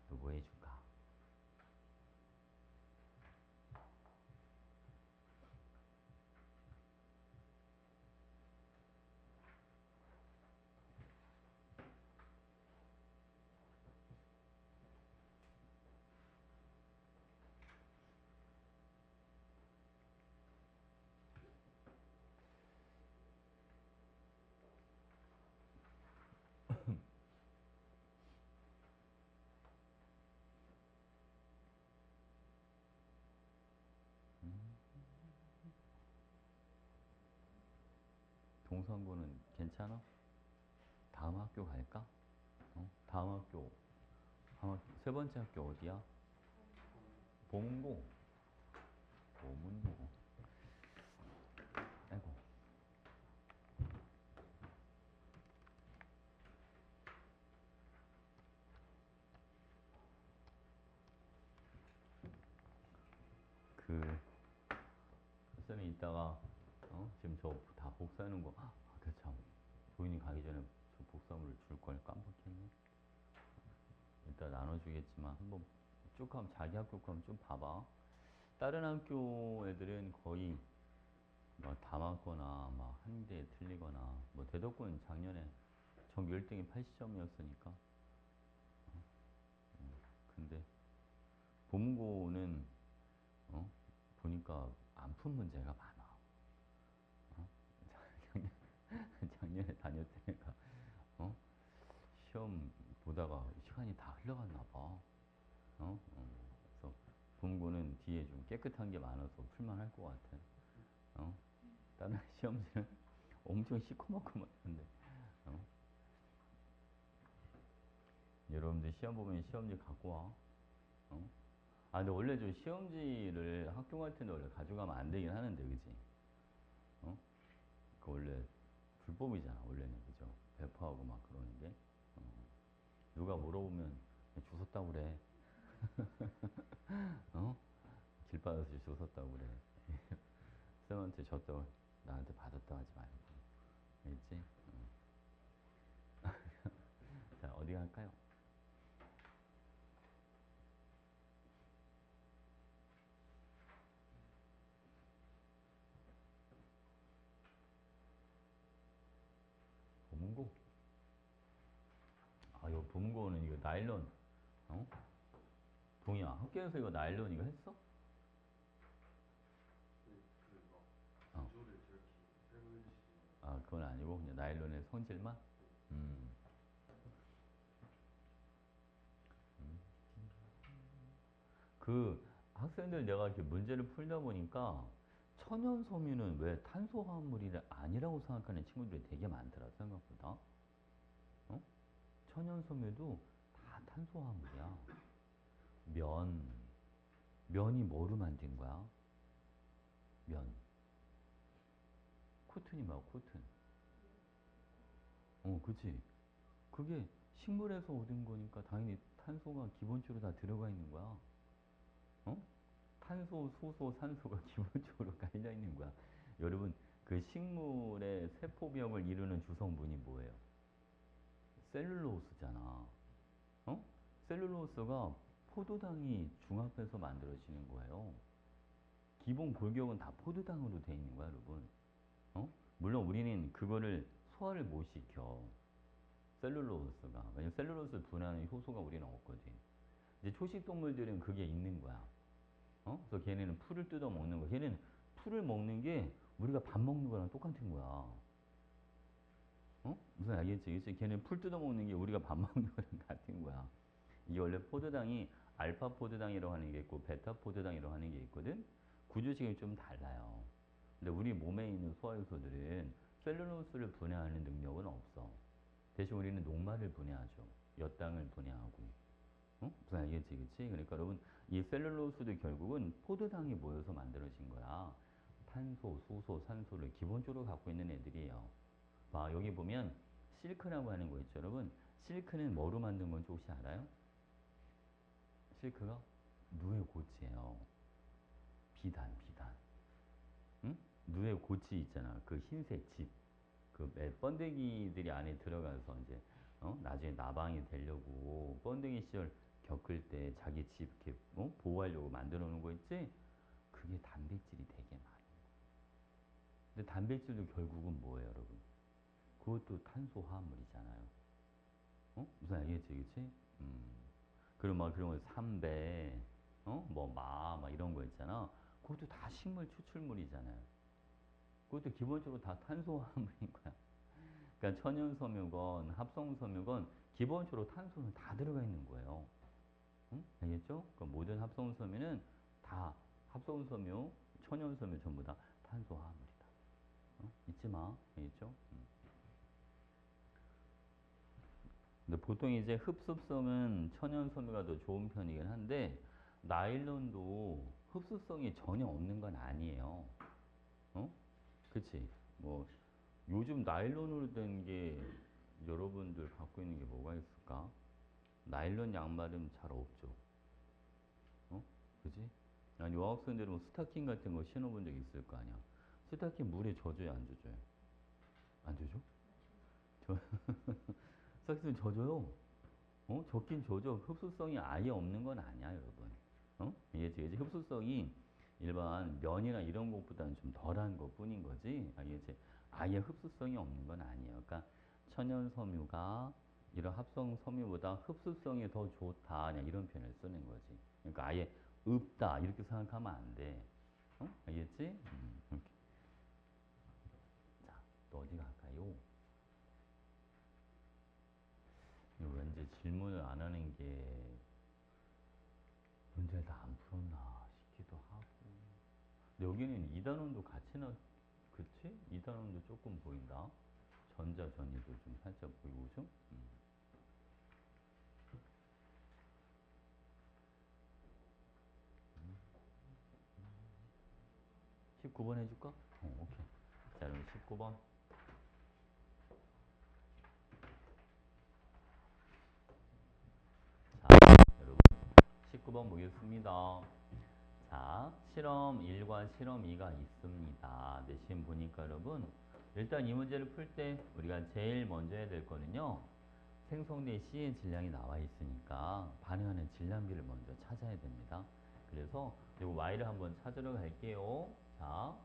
또 뭐 해줄까? 용산구는 괜찮아? 다음 학교 갈까? 다음 학교, 세 번째 학교 어디야? 보문고. 보문고. 아이고. 그, 쌤이 이따가, 지금 저 다 복사하는 거, 그 참. 도인이 가기 전에 저 복사물을 줄 걸 깜빡했네. 이따 나눠주겠지만, 한번 쭉 하면, 자기 학교 거면 좀 봐봐. 다른 학교 애들은 거의 다 맞거나, 막 한 개 틀리거나, 뭐 대덕구는 작년에 전교 1등이 80점이었으니까. 근데, 봄고는, 어? 보니까 안 푼 문제가 많아. 어? 작년에 다녔던 애가, 어? 시험 보다가 시간이 다 흘러갔나 봐. 그래서 봄고는 뒤에 좀 깨끗한 게 많아서 풀만할 것 같아. 어? 다른 시험지는 엄청 시커멓고만한데. 어? 여러분들 시험 보면 시험지 갖고 와. 어? 근데 원래 저 시험지를 학교 같은 데 원래 가져가면 안 되긴 하는데, 그지? 어? 그 원래 불법이잖아, 원래는. 그죠? 배포하고 막 그러는 게. 어. 누가 물어보면 주웠다고 그래. 어? 길바닥에서 주웠다고 그래. 쌤한테 줬다고, 나한테 받았다고 하지 말고. 알겠지? 자, 어디 갈까요? 보문고? 이거 보문고는 이거 나일론, 어? 동이야. 학교에서 이거 나일론 이거 했어? 그막 어. 구조를 저렇게 설명해 주시면 그건 아니고 그냥 나일론의 성질만? 음. 그 학생들 내가 이렇게 문제를 풀다 보니까 천연 섬유는 왜 탄소화합물이 아니라고 생각하는 친구들이 되게 많더라, 생각보다. 어? 천연 섬유도 다 탄소화합물이야. 면, 면이 뭐로 만든 거야? 면. 코튼이 뭐야, 코튼. 그치. 그게 식물에서 얻은 거니까 당연히 탄소가 기본적으로 다 들어가 있는 거야. 어? 탄소, 수소, 산소가 기본적으로 깔려 있는 거야. 여러분, 그 식물의 세포벽을 이루는 주성분이 뭐예요? 셀룰로스잖아. 어? 셀룰로스가 포도당이 중합해서 만들어지는 거예요. 기본 골격은 다 포도당으로 돼 있는 거야, 여러분. 어? 물론 우리는 그거를 소화를 못 시켜. 셀룰로스가. 왜냐면 셀룰로스 분해하는 효소가 우리는 없거든. 이제 초식 동물들은 그게 있는 거야. 그래서 걔네는 풀을 뜯어 먹는 거야. 걔는 풀을 먹는 게 우리가 밥 먹는 거랑 똑같은 거야. 무슨 알겠지? 그치? 걔는 풀 뜯어 먹는 게 우리가 밥 먹는 거랑 같은 거야. 이게 원래 포도당이 알파 포도당이라고 하는 게 있고 베타 포도당이라고 하는 게 있거든. 구조식이 좀 달라요. 근데 우리 몸에 있는 소화효소들은 셀룰로스를 분해하는 능력은 없어. 대신 우리는 녹말을 분해하죠. 엿당을 분해하고. 무슨 알겠지, 그치? 그러니까 여러분, 이 셀룰로스도 결국은 포도당이 모여서 만들어진 거야. 탄소, 수소, 산소를 기본적으로 갖고 있는 애들이에요. 봐, 여기 보면 실크라고 하는 거 있죠, 여러분. 실크는 뭐로 만든 건지 혹시 알아요? 실크가 누에 고치예요. 비단. 응? 누에 고치 있잖아. 그 흰색 집. 그 번데기들이 안에 들어가서 이제 나중에 나방이 되려고 번데기 시절 겪을 때 자기 집 이렇게 보호하려고 만들어 놓은 거 있지? 그게 단백질이 되게 많아. 근데 단백질도 결국은 뭐예요, 여러분? 그것도 탄소 화합물이잖아요. 무슨 알겠지, 그치? 그리고 막 그런 거 삼배, 막 이런 거 있잖아. 그것도 다 식물 추출물이잖아요. 그것도 기본적으로 다 탄소 화합물인 거야. 그러니까 천연섬유건 합성섬유건 기본적으로 탄소는 다 들어가 있는 거예요. 응? 알겠죠? 그러니까 모든 합성섬유는 다 합성섬유, 천연섬유 전부 다 탄소화합물이다. 잊지 마. 알겠죠? 근데 보통 이제 흡수성은 천연 섬유가 더 좋은 편이긴 한데 나일론도 흡수성이 전혀 없는 건 아니에요. 어? 그치? 뭐 요즘 나일론으로 된 게 여러분들 갖고 있는 게 뭐가 있을까? 나일론 양말은 잘 없죠. 어? 그지? 아니 여학생들은 뭐 스타킹 같은 거 신어본 적 있을 거 아니야. 스타킹 물에 젖어요, 안 젖어요? 안 젖어? 스타킹 젖어요. 젖긴 젖어. 흡수성이 아예 없는 건 아니야, 여러분. 이게 흡수성이 일반 면이나 이런 것보다는 좀 덜한 것 뿐인 거지. 이게 아예 흡수성이 없는 건 아니에요. 그러니까 천연 섬유가 이런 합성 섬유보다 흡수성이 더 좋다. 그냥 이런 표현을 쓰는 거지. 그러니까 아예 없다. 이렇게 생각하면 안 돼. 알겠지? 이렇게. 자, 또 어디 갈까요? 이거 왠지 질문을 안 하는 게 문제를 다 안 풀었나 싶기도 하고. 근데 여기는 이단원도 같이 그치? 이단원도 조금 보인다. 전자전이도 좀 살짝 보이고, 그죠? 19번 해줄까? 오케이. 자, 그럼 19번. 자, 여러분. 19번 보겠습니다. 자, 실험 1과 실험 2가 있습니다. 내신 보니까 여러분, 일단 이 문제를 풀 때 우리가 제일 먼저 해야 될 거는요. 생성된 C의 질량이 나와 있으니까 반응하는 질량비를 먼저 찾아야 됩니다. 그래서 이거 Y를 한번 찾으러 갈게요. 자,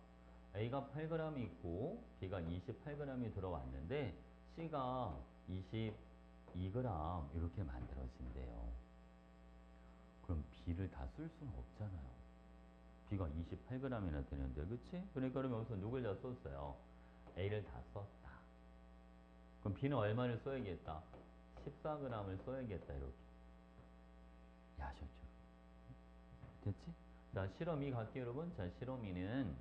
A가 8g이 있고 B가 28g이 들어왔는데 C가 22g 이렇게 만들어진대요. 그럼 B를 다 쓸 수는 없잖아요. B가 28g이나 되는데, 그치? 그러니까 그럼 여기서 누굴 다 썼어요? A를 다 썼다. 그럼 B는 얼마를 써야겠다? 14g을 써야겠다, 이렇게. 야셨죠? 됐지? 자, 실험 2 갈게요, 여러분. 자, 실험 2는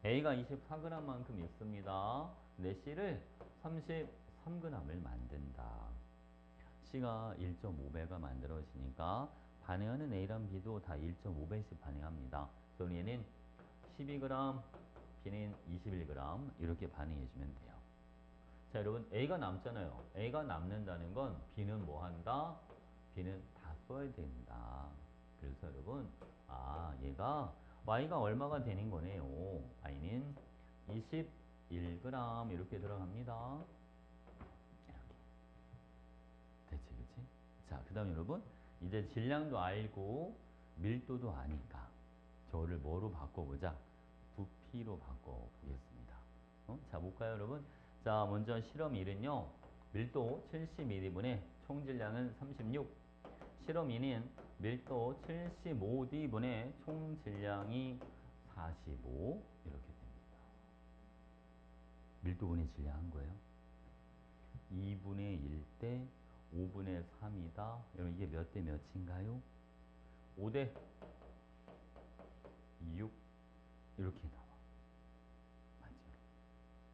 A가 24g만큼 있습니다. 근데 C를 33g을 만든다. C가 1.5배가 만들어지니까 반응하는 A랑 B도 다 1.5배씩 반응합니다. 그럼 얘는 12g, B는 21g 이렇게 반응해주면 돼요. 자, 여러분 A가 남잖아요. A가 남는다는 건 B는 뭐 한다? B는 다 써야 된다. 그래서 여러분 얘가 Y가 얼마가 되는 거네요. Y는 21g 이렇게 들어갑니다. 이렇게. 됐지, 그치? 자, 그 다음 여러분 이제 질량도 알고 밀도도 아니까 저를 뭐로 바꿔보자? 부피로 바꿔보겠습니다. 자, 볼까요, 여러분? 자, 먼저 실험 1은요. 밀도 70ml분의 총 질량은 36. 실험 2는 밀도 75D분의 총 질량이 45 이렇게 됩니다. 밀도분의 질량 한 거예요. 2분의 1대 5분의 3이다. 여러분 이게 몇 대 몇인가요? 5대 6 이렇게 나와. 맞죠?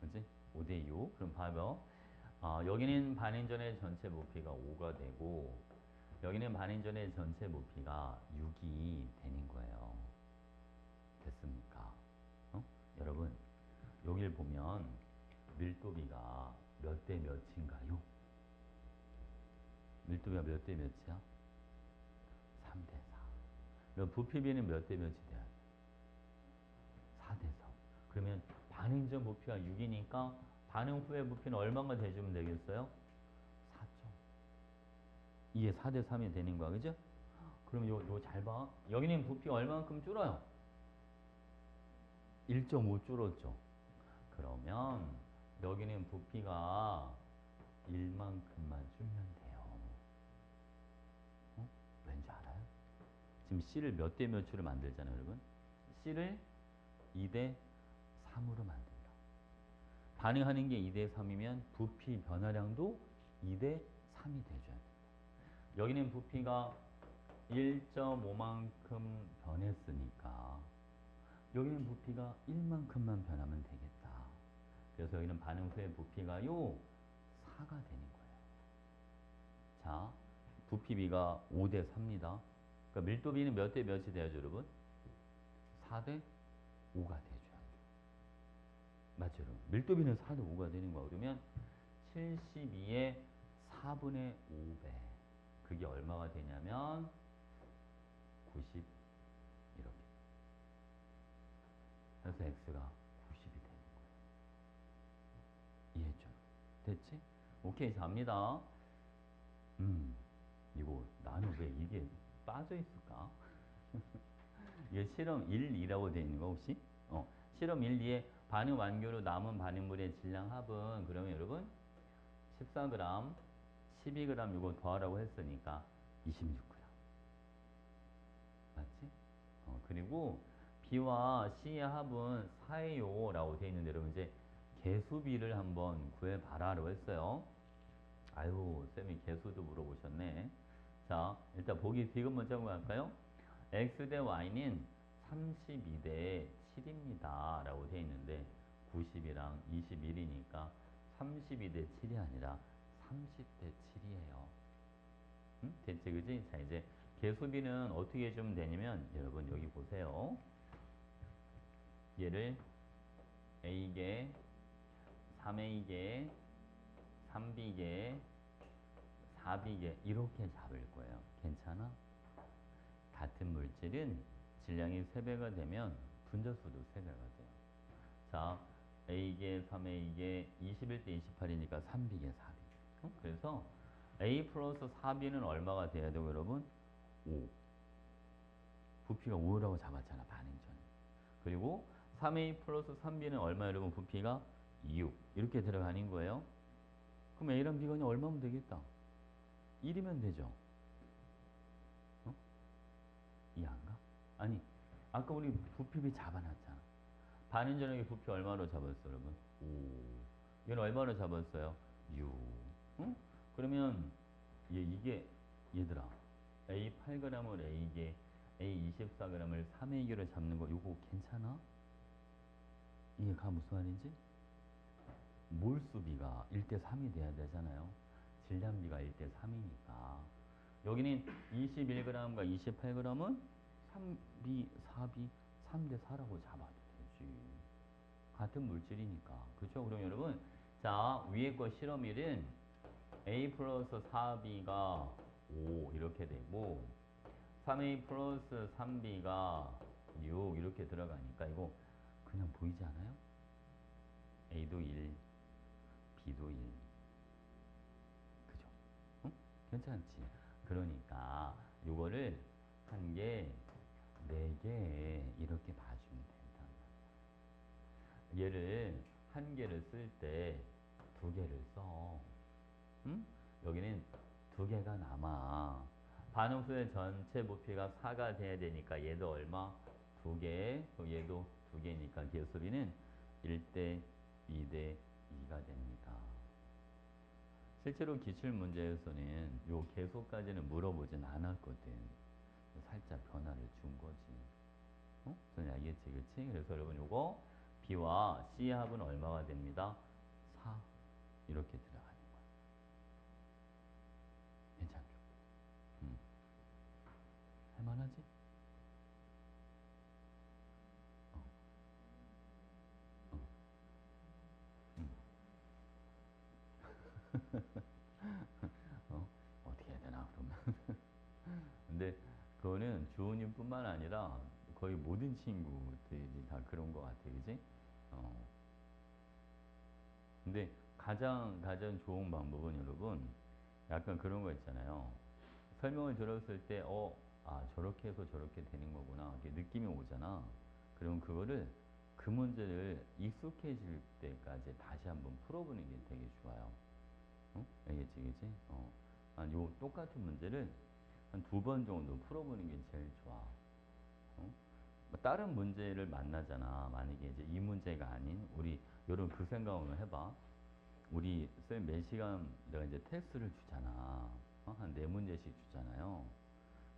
그지? 5대 6. 그럼 봐요. 여기는 반인전의 전체 부피가 5가 되고 여기는 반인전의 전체 부피가 6이 되는 거예요. 됐습니까? 여러분 여기를 보면 밀도비가 몇 대 몇인가요? 밀도비가 몇 대 몇이야? 3대 4. 그럼 부피비는 몇 대 몇이 돼야 돼? 4대 4. 그러면 반응전 부피가 6이니까 반응 후의 부피는 얼마가 돼주면 되겠어요? 4점. 이게 4대 3이 되는 거야, 그죠? 그럼 요 잘 봐. 여기는 부피가 얼마만큼 줄어요? 1.5 줄었죠. 그러면 여기는 부피가 1만큼만 줄면 돼요. 왠지 알아요? 지금 C를 몇 대 몇으로 만들잖아요, 여러분. C를 2대 3으로 만든다. 반응하는 게 2대 3이면 부피 변화량도 2대 3이 돼줘야 된다. 여기는 부피가 1.5만큼 변했으니까 여기는 부피가 1만큼만 변하면 되겠다. 그래서 여기는 반응 후의 부피가요 4가 되는 거예요. 자, 부피비가 5대 4입니다. 그러니까 밀도비는 몇 대 몇이 돼야죠, 여러분? 4대 5가 돼줘야죠. 맞죠, 여러분? 밀도비는 4대 5가 되는 거야. 그러면 72의 4분의 5배. 그게 얼마가 되냐면 90 이렇게. 그래서 x가 90이 되는 거예요. 이해했죠? 됐지? 오케이, 잡니다. 이거 나는 왜 이게 빠져 있을까? 이게 실험 1, 2라고 되어 있는 거 혹시? 실험 1, 2에 반응 완료로 남은 반응물의 질량 합은 그러면 여러분 14g, 12g 이거 더하라고 했으니까 26g. 맞지? 그리고 B와 C의 합은 4예요 라고 되어 있는데 여러분 이제 개수비를 한번 구해봐라라고 했어요. 아유, 쌤이 개수도 물어보셨네. 자, 일단 보기 디귿 먼저 한번 갈까요? x 대 y는 32대 7입니다. 라고 되어 있는데 90이랑 21이니까 32대 7이 아니라 30대 7이에요. 응? 됐지, 그지? 자, 이제 개수비는 어떻게 해주면 되냐면 여러분 여기 보세요. 얘를 A개, 3A개, 3B개, 4B개 이렇게 잡을 거예요. 괜찮아? 같은 물질은 질량이 3배가 되면 분자수도 3배가 돼요. 자, A개, 3A개, 21대 28이니까 3B개, 4B. 그래서 A 플러스 4B는 얼마가 돼야 되고 여러분? 5. 부피가 5라고 잡았잖아, 반응 전. 그리고 3A 플러스 3B는 얼마 여러분? 부피가 6. 이렇게 들어가는 거예요. 그럼 A랑 B가 그냥 얼마면 되겠다? 1이면 되죠. 이해한가? 아니, 아까 우리 부피비 잡아놨잖아. 반응 전압의 부피 얼마로 잡았어, 여러분? 5. 얘는 얼마로 잡았어요? 6. 응? 그러면 이게 얘들아 A 8g을 A개, A 24g을 3A개로 잡는 거 이거 괜찮아? 이해가 무슨 말인지? 몰수비가 1대 3이 돼야 되잖아요. 질량비가 1대 3이니까 여기는 21g과 28g은 3B, 4B, 3대 4라고 잡아도 되지. 같은 물질이니까. 그죠? 그럼 여러분, 자, 위에 거 실험 1은 A 플러스 4B가 5 이렇게 되고 3A 플러스 3B가 6 이렇게 들어가니까 이거 그냥 보이지 않아요? A도 1, B도 1. 그죠? 응? 괜찮지? 그러니까 요거를 한 개, 4개 이렇게 봐주면 된다. 얘를 한 개를 쓸 때 2개를 써. 응? 여기는 2개가 남아. 반응 후의 전체 부피가 4가 돼야 되니까 얘도 얼마? 2개. 얘도 2개니까 개수비는 1대 2대 2가 됩니다. 실제로 기출문제에서는 요 개수까지는 물어보진 않았거든. 살짝 변화를 준 거지. 무슨 알겠지, 그치? 그래서 여러분 요거 B와 C의 합은 얼마가 됩니다? 4 이렇게 들어가는 거야. 괜찮죠? 할만하지? 어, 어, 어떻게 해야 되나 그러면. 근데 그거는 주호님뿐만 아니라 거의 모든 친구들이 다 그런 것 같아, 그지? 어. 근데 가장 좋은 방법은 여러분 약간 그런 거 있잖아요. 설명을 들었을 때, 저렇게 해서 저렇게 되는 거구나. 이렇게 느낌이 오잖아. 그럼 그거를 그 문제를 익숙해질 때까지 다시 한번 풀어보는 게 되게 좋아요. 응? 알겠지, 그지? 요 똑같은 문제를 한 2번 정도 풀어보는 게 제일 좋아. 뭐 다른 문제를 만나잖아. 만약에 이제 이 문제가 아닌 우리 여러분 그 생각을 해봐. 우리 쌤 매 시간 내가 이제 테스트를 주잖아. 한 4문제씩 주잖아요.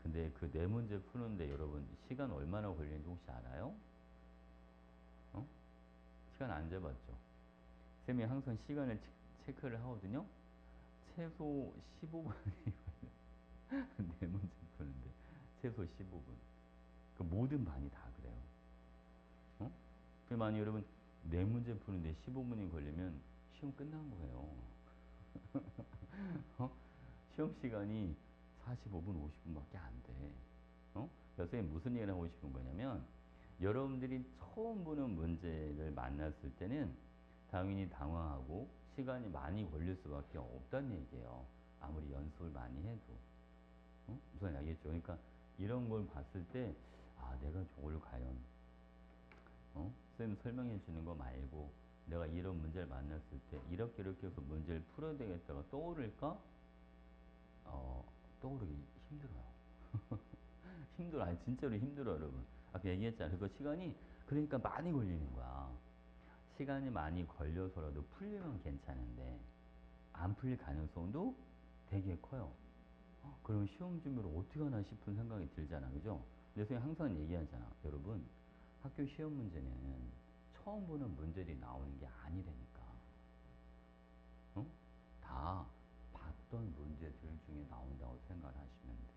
근데 그 4문제 푸는데 여러분 시간 얼마나 걸리는지 혹시 알아요? 시간 안 재봤죠? 쌤이 항상 시간을 체크를 하거든요. 최소 15분이 네 문제 푸는데 최소 15분. 그 모든 반이 다 그래요. 어? 그 만약 여러분 네 문제 푸는데 15분이 걸리면 시험 끝난 거예요. 어? 시험 시간이 45분, 50분밖에 안 돼. 그래서 선생님 무슨 얘기를 하고 싶은 거냐면 여러분들이 처음 보는 문제를 만났을 때는 당연히 당황하고 시간이 많이 걸릴 수밖에 없다는 얘기예요. 아무리 연습을 많이 해도. 무슨 알겠죠? 그러니까 이런 걸 봤을 때, 아, 내가 저걸 과연, 쌤 설명해 주는 거 말고, 내가 이런 문제를 만났을 때, 이렇게 해서 문제를 풀어야 되겠다가 떠오를까? 떠오르기 힘들어요. 힘들어. 아니, 진짜로 힘들어, 여러분. 아까 얘기했잖아요. 그 시간이, 그러니까 많이 걸리는 거야. 시간이 많이 걸려서라도 풀리면 괜찮은데, 안 풀릴 가능성도 되게 커요. 그러면 시험 준비를 어떻게 하나 싶은 생각이 들잖아. 그죠? 근데 선생님 항상 얘기하잖아. 여러분, 학교 시험 문제는 처음 보는 문제들이 나오는 게 아니라니까. 어? 다 봤던 문제들 중에 나온다고 생각을 하시면 돼.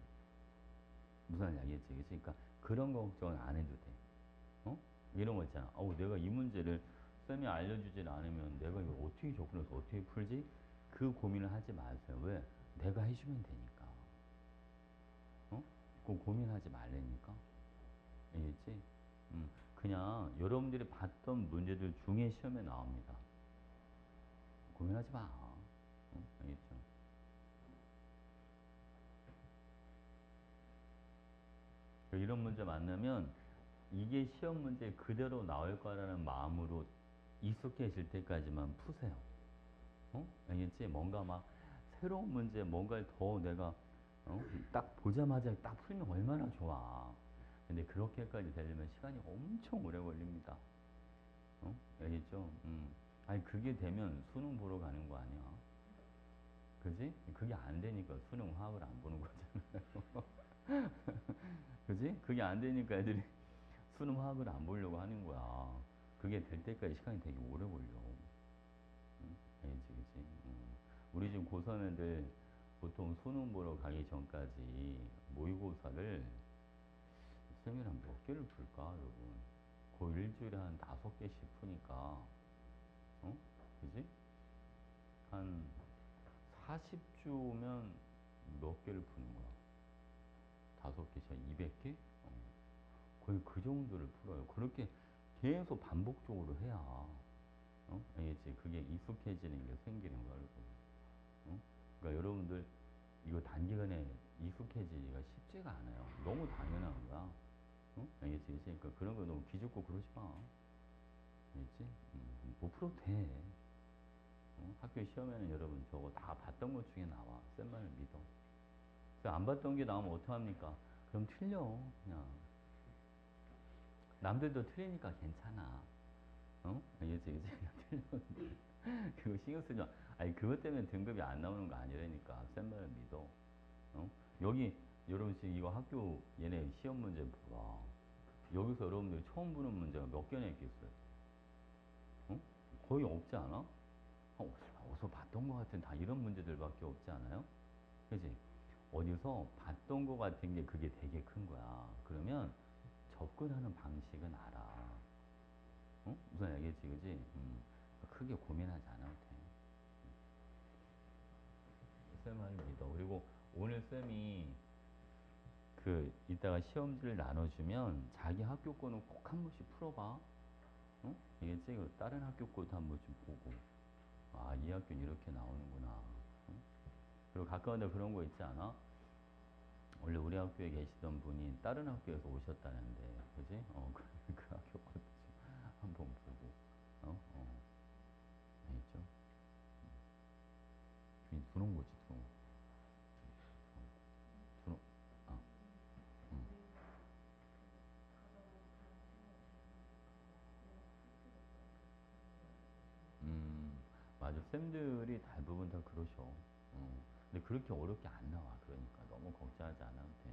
무슨 말인지 알겠지? 그러니까 그런 거 걱정은 안 해도 돼. 이런 거 있잖아. 내가 이 문제를 쌤이 알려주질 않으면 내가 이걸 어떻게 접근해서 어떻게 풀지? 그 고민을 하지 마세요. 왜? 내가 해주면 되니까. 그 고민하지 말라니까. 알겠지? 그냥 여러분들이 봤던 문제들 중에 시험에 나옵니다. 고민하지 마. 알겠죠? 이런 문제 만나면 이게 시험 문제 그대로 나올 거라는 마음으로 익숙해질 때까지만 푸세요. 알겠지? 뭔가 막 새로운 문제, 뭔가를 더 내가 딱 보자마자 딱 풀면 얼마나 좋아. 근데 그렇게까지 되려면 시간이 엄청 오래 걸립니다. 알겠죠? 아니, 그게 되면 수능 보러 가는 거 아니야. 그지? 그게 안 되니까 수능 화학을 안 보는 거잖아요. 그지? 그게 안 되니까 애들이 수능 화학을 안 보려고 하는 거야. 그게 될 때까지 시간이 되게 오래 걸려. 알지, 그지? 우리 지금 고3 애들 보통 수능 보러 가기 전까지 모의고사를 쌤이랑 몇 개를 풀까, 여러분? 거의 일주일에 한 5개씩 푸니까, 그지? 한 40주면 몇 개를 푸는 거야? 5개씩 200개? 거의 그 정도를 풀어요. 그렇게 계속 반복적으로 해야, 알겠지? 그게 익숙해지는 게 생기는 거야, 여러분. 그러니까 여러분들 이거 단기간에 익숙해지기가 쉽지가 않아요. 너무 당연한 거야. 알겠지? 그치? 그러니까 그런 거 너무 기죽고 그러지 마. 알겠지? 못 풀어도 돼. 학교 시험에는 여러분 저거 다 봤던 것 중에 나와. 쌤 말을 믿어. 안 봤던 게 나오면 어떡합니까? 그럼 틀려. 그냥. 남들도 틀리니까 괜찮아. 알겠지? 그치? 그냥 틀렸는데. 그거 신경 쓰지 마. 아니, 그것 때문에 등급이 안 나오는 거 아니라니까. 쌤 말을 믿어. 여기, 여러분 지금 이거 학교 얘네 시험 문제 봐. 여기서 여러분들이 처음 보는 문제가 몇 개나 있겠어요? 거의 없지 않아? 어디서 봤던 것 같은 다 이런 문제들밖에 없지 않아요? 그지? 어디서 봤던 것 같은 게 그게 되게 큰 거야. 그러면 접근하는 방식은 알아. 무슨 알겠지, 그지? 크게 고민하지 않아도 돼. 쌤 말 믿어. 그리고 오늘 쌤이 이따가 시험지를 나눠주면 자기 학교 거는 꼭 한 번씩 풀어봐. 알겠지? 그리고 다른 학교 것도 한 번씩 보고. 아, 이 학교는 이렇게 나오는구나. 그리고 가까운데 그런 거 있지 않아? 원래 우리 학교에 계시던 분이 다른 학교에서 오셨다는데, 그지? 그 학교 것도 좀 한번 보고, 알겠죠? 들어온 거지, 들어온 거. 들어, 아, 음. 맞아. 쌤들이 대부분 다 그러셔. 근데 그렇게 어렵게 안 나와. 그러니까 너무 걱정하지 않아도 돼.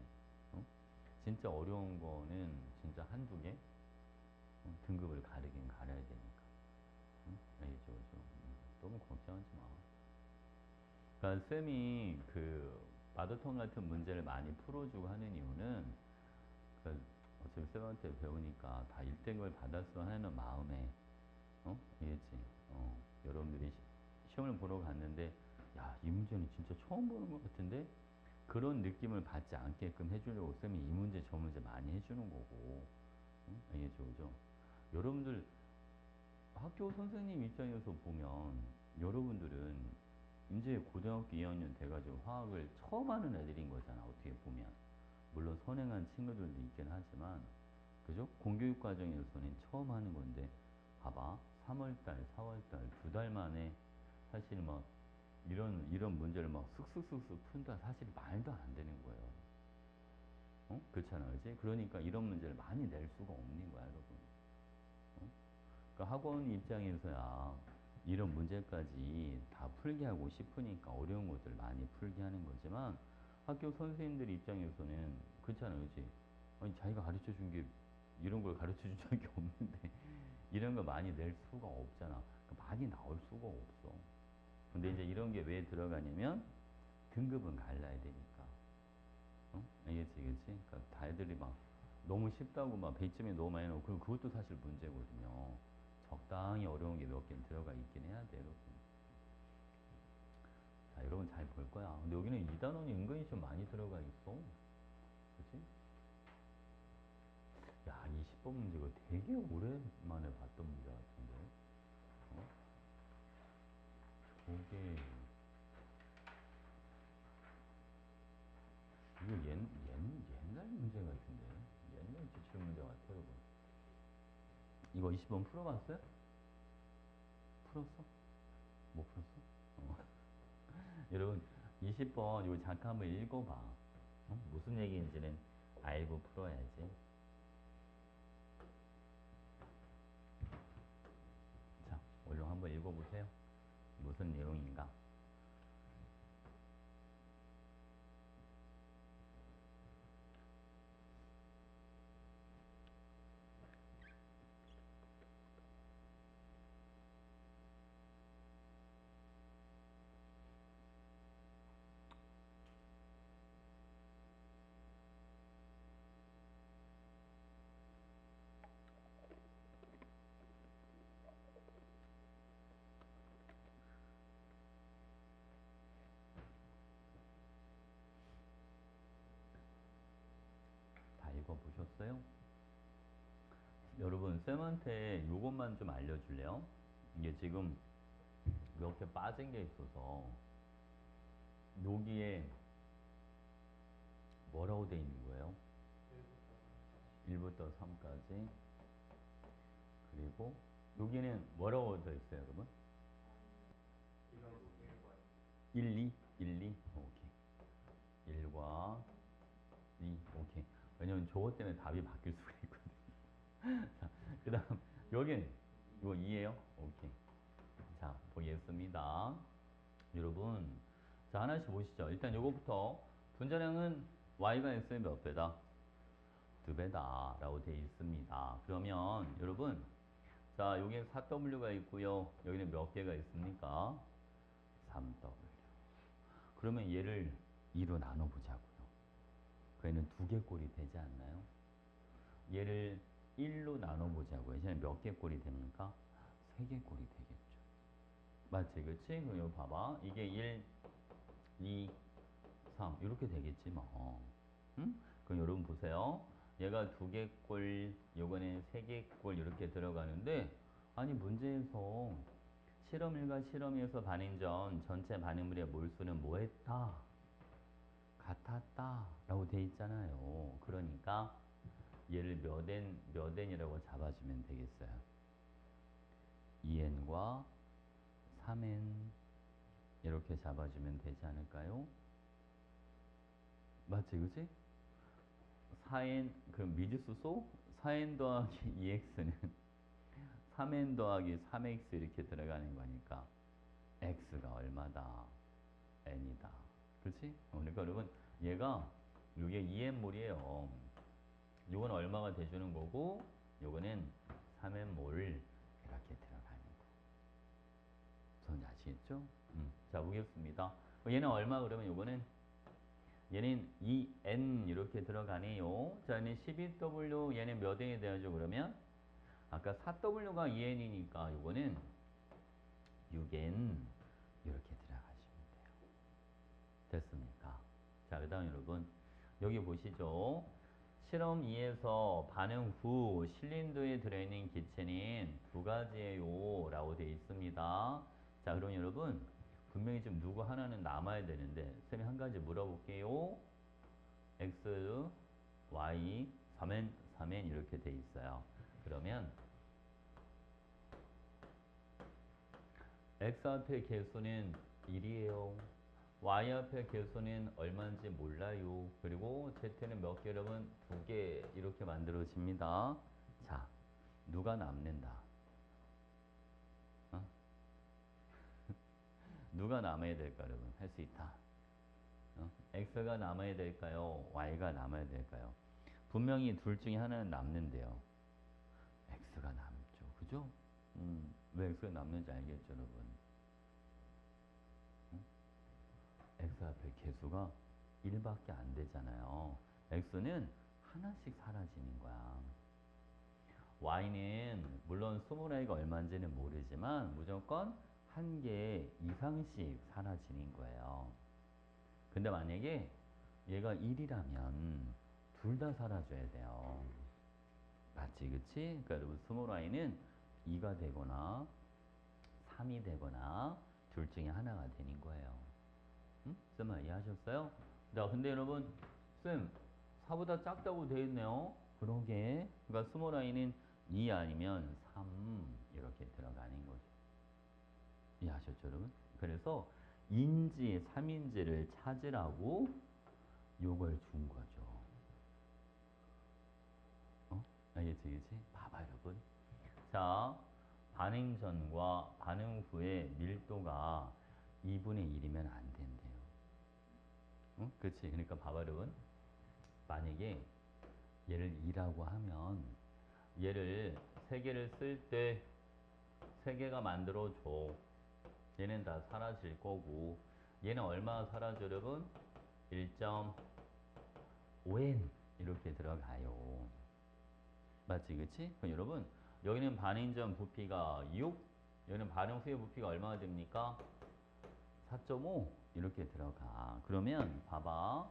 진짜 어려운 거는 진짜 한두 개? 등급을 가려야 되니까. 알겠죠, 그죠? 너무 걱정하지 마. 그러니까 쌤이 그 마더톤 같은 문제를 많이 풀어주고 하는 이유는 그러니까 어차피 쌤한테 배우니까 다 1등을 받았으면 하는 마음에 이겠지. 여러분들이 시험을 보러 갔는데 야, 이 문제는 진짜 처음 보는 것 같은데 그런 느낌을 받지 않게끔 해주려고 쌤이 이 문제 저 문제 많이 해주는 거고 이해죠, 그죠? 여러분들 학교 선생님 입장에서 보면 여러분들은 이제 고등학교 2학년 돼가지고 화학을 처음 하는 애들인 거잖아, 어떻게 보면. 물론 선행한 친구들도 있긴 하지만, 그죠? 공교육 과정에서는 처음 하는 건데, 봐봐. 3월달, 4월달, 2달 만에 사실 막 이런 문제를 막 슥슥슥슥 푼다. 사실 말도 안 되는 거예요. 그렇잖아, 그지? 그러니까 이런 문제를 많이 낼 수가 없는 거야, 여러분. 그러니까 학원 입장에서야 이런 문제까지 다 풀게 하고 싶으니까 어려운 것들 많이 풀게 하는 거지만 학교 선생님들 입장에서는 그렇잖아요, 그지? 아니 자기가 가르쳐 준 게 이런 걸 가르쳐 준 적이 없는데 이런 거 많이 낼 수가 없잖아. 그러니까 많이 나올 수가 없어. 근데 이제 이런 게 왜 들어가냐면 등급은 갈라야 되니까. 알겠지, 그치? 그러니까 다 애들이 막 너무 쉽다고 막 100점이 너무 많이 나오고 그럼 그것도 사실 문제거든요. 적당히 어려운 게 몇 개 들어가 있긴 해야 돼, 여러분. 자, 여러분 잘 볼 거야. 근데 여기는 이 단원이 은근히 좀 많이 들어가 있어. 그치? 야, 20번 문제 이거 되게 오랜만에 봤던 문제 같은데. 어? 저게, 이거 옛날 문제 같은데. 옛날 지출 문제 같아, 여러분. 이거 20번 풀어봤어요? 풀었어? 못 풀었어? 어. 여러분, 20번 이거 잠깐 한번 읽어봐. 무슨 얘기인지는 알고 풀어야지. 자, 얼른 한번 읽어보세요. 무슨 내용인가? 다 읽어보셨어요? 여러분, 쌤한테 요것만 좀 알려줄래요? 이게 지금 몇 개 빠진 게 있어서 여기에 뭐라고 돼 있는 거예요? 1부터 3까지 그리고 여기는 뭐라고 돼 있어요, 여러분? 1, 2? 1, 2? 오케이. 1과 2, 오케이. 왜냐면 저것 때문에 답이 바뀔 수가 있거든. 자, 그 다음, 여긴 이거 2예요? 오케이. 자, 보겠습니다. 여러분, 자, 하나씩 보시죠. 일단 요거부터 분자량은 y가 x의 몇 배다? 2배다 라고 되어 있습니다. 그러면 여러분, 자, 여기 4w가 있고요. 여기는 몇 개가 있습니까? 3w. 그러면 얘를 2로 나눠보자고요. 그애는 2개 꼴이 되지 않나요? 얘를 1로 나눠보자고요. 얘는 몇 개 꼴이 됩니까? 3개 꼴이 되겠죠. 맞지, 그치? 그럼 여기 봐봐. 이게 1, 2, 3 이렇게 되겠지 뭐. 응? 그럼 여러분 보세요. 얘가 2개 꼴, 요거는 3개 꼴 이렇게 들어가는데 아니 문제에서 실험 1과 실험 2에서 반응전 전체 반응물의 몰수는 뭐 했다? 같았다 라고 돼 있잖아요. 그러니까 얘를 몇 n이라고 잡아주면 되겠어요. 2n과 3n 이렇게 잡아주면 되지 않을까요? 맞지, 그치? 4n, 그럼 미지수소? 4n 더하기 2x는 3n 더하기 3x 이렇게 들어가는 거니까 x가 얼마다? n이다. 그렇지? 그러니까 여러분 얘가 이게 2n몰이에요. 이건 얼마가 돼주는 거고 요거는 3n몰 이렇게 들어가는 거. 무슨 아직 아시겠죠? 자, 보겠습니다. 얘는 얼마 그러면 요거는 얘는 2n 이렇게 들어가네요. 자, 얘는 12W 얘는 몇 n이 되어죠 그러면? 아까 4W가 2n이니까 요거는 6n 이렇게 들어가시면 돼요. 됐습니까? 자, 그 다음 여러분 여기 보시죠. 실험 2에서 반응 후 실린더에 들어있는 기체는 두 가지예요 라고 되어 있습니다. 자, 그럼 여러분 분명히 좀 누구 하나는 남아야 되는데 쌤이 한 가지 물어볼게요. x, y, 3n 이렇게 돼 있어요. 그러면 x 앞의 개수는 1이에요. y 앞의 개수는 얼마인지 몰라요. 그리고 z는 몇 개? 여러분 2개 이렇게 만들어집니다. 자, 누가 남는다? 어? 누가 남아야 될까 여러분? 할 수 있다. x가 남아야 될까요? y가 남아야 될까요? 분명히 둘 중에 하나는 남는데요. x가 남죠. 그죠? 왜 x가 남는지 알겠죠 여러분? x 앞에 개수가 1밖에 안 되잖아요. x는 하나씩 사라지는 거야. y는 물론 20개가 얼마인지는 모르지만 무조건 한 개 이상씩 사라지는 거예요. 근데 만약에 얘가 1이라면 둘 다 사라져야 돼요. 맞지, 그치? 그러니까 여러분 스몰 y는 2가 되거나 3이 되거나 둘 중에 하나가 되는 거예요. 쌤 이해하셨어요? 자, 근데 여러분 쌤 4보다 작다고 되어 있네요. 그러게. 그러니까 스몰 y는 2 아니면 3 이렇게 들어가는 거죠. 이해하셨죠, 여러분? 그래서 인지 3인지를 찾으라고 요걸 준 거죠. 알겠지, 그치? 봐봐, 여러분. 자, 반응 전과 반응 후의 밀도가 2분의 1이면 안 된대요. 그치? 그러니까 봐봐, 여러분. 만약에 얘를 2라고 하면 얘를 3개를 쓸 때 3개가 만들어줘. 얘는 다 사라질 거고 얘는 얼마나 사라져 여러분? 1.5n 이렇게 들어가요. 맞지, 그치? 그럼 여러분 여기는 반응 전 부피가 6, 여기는 반응 후의 부피가 얼마나 됩니까? 4.5 이렇게 들어가. 그러면 봐봐.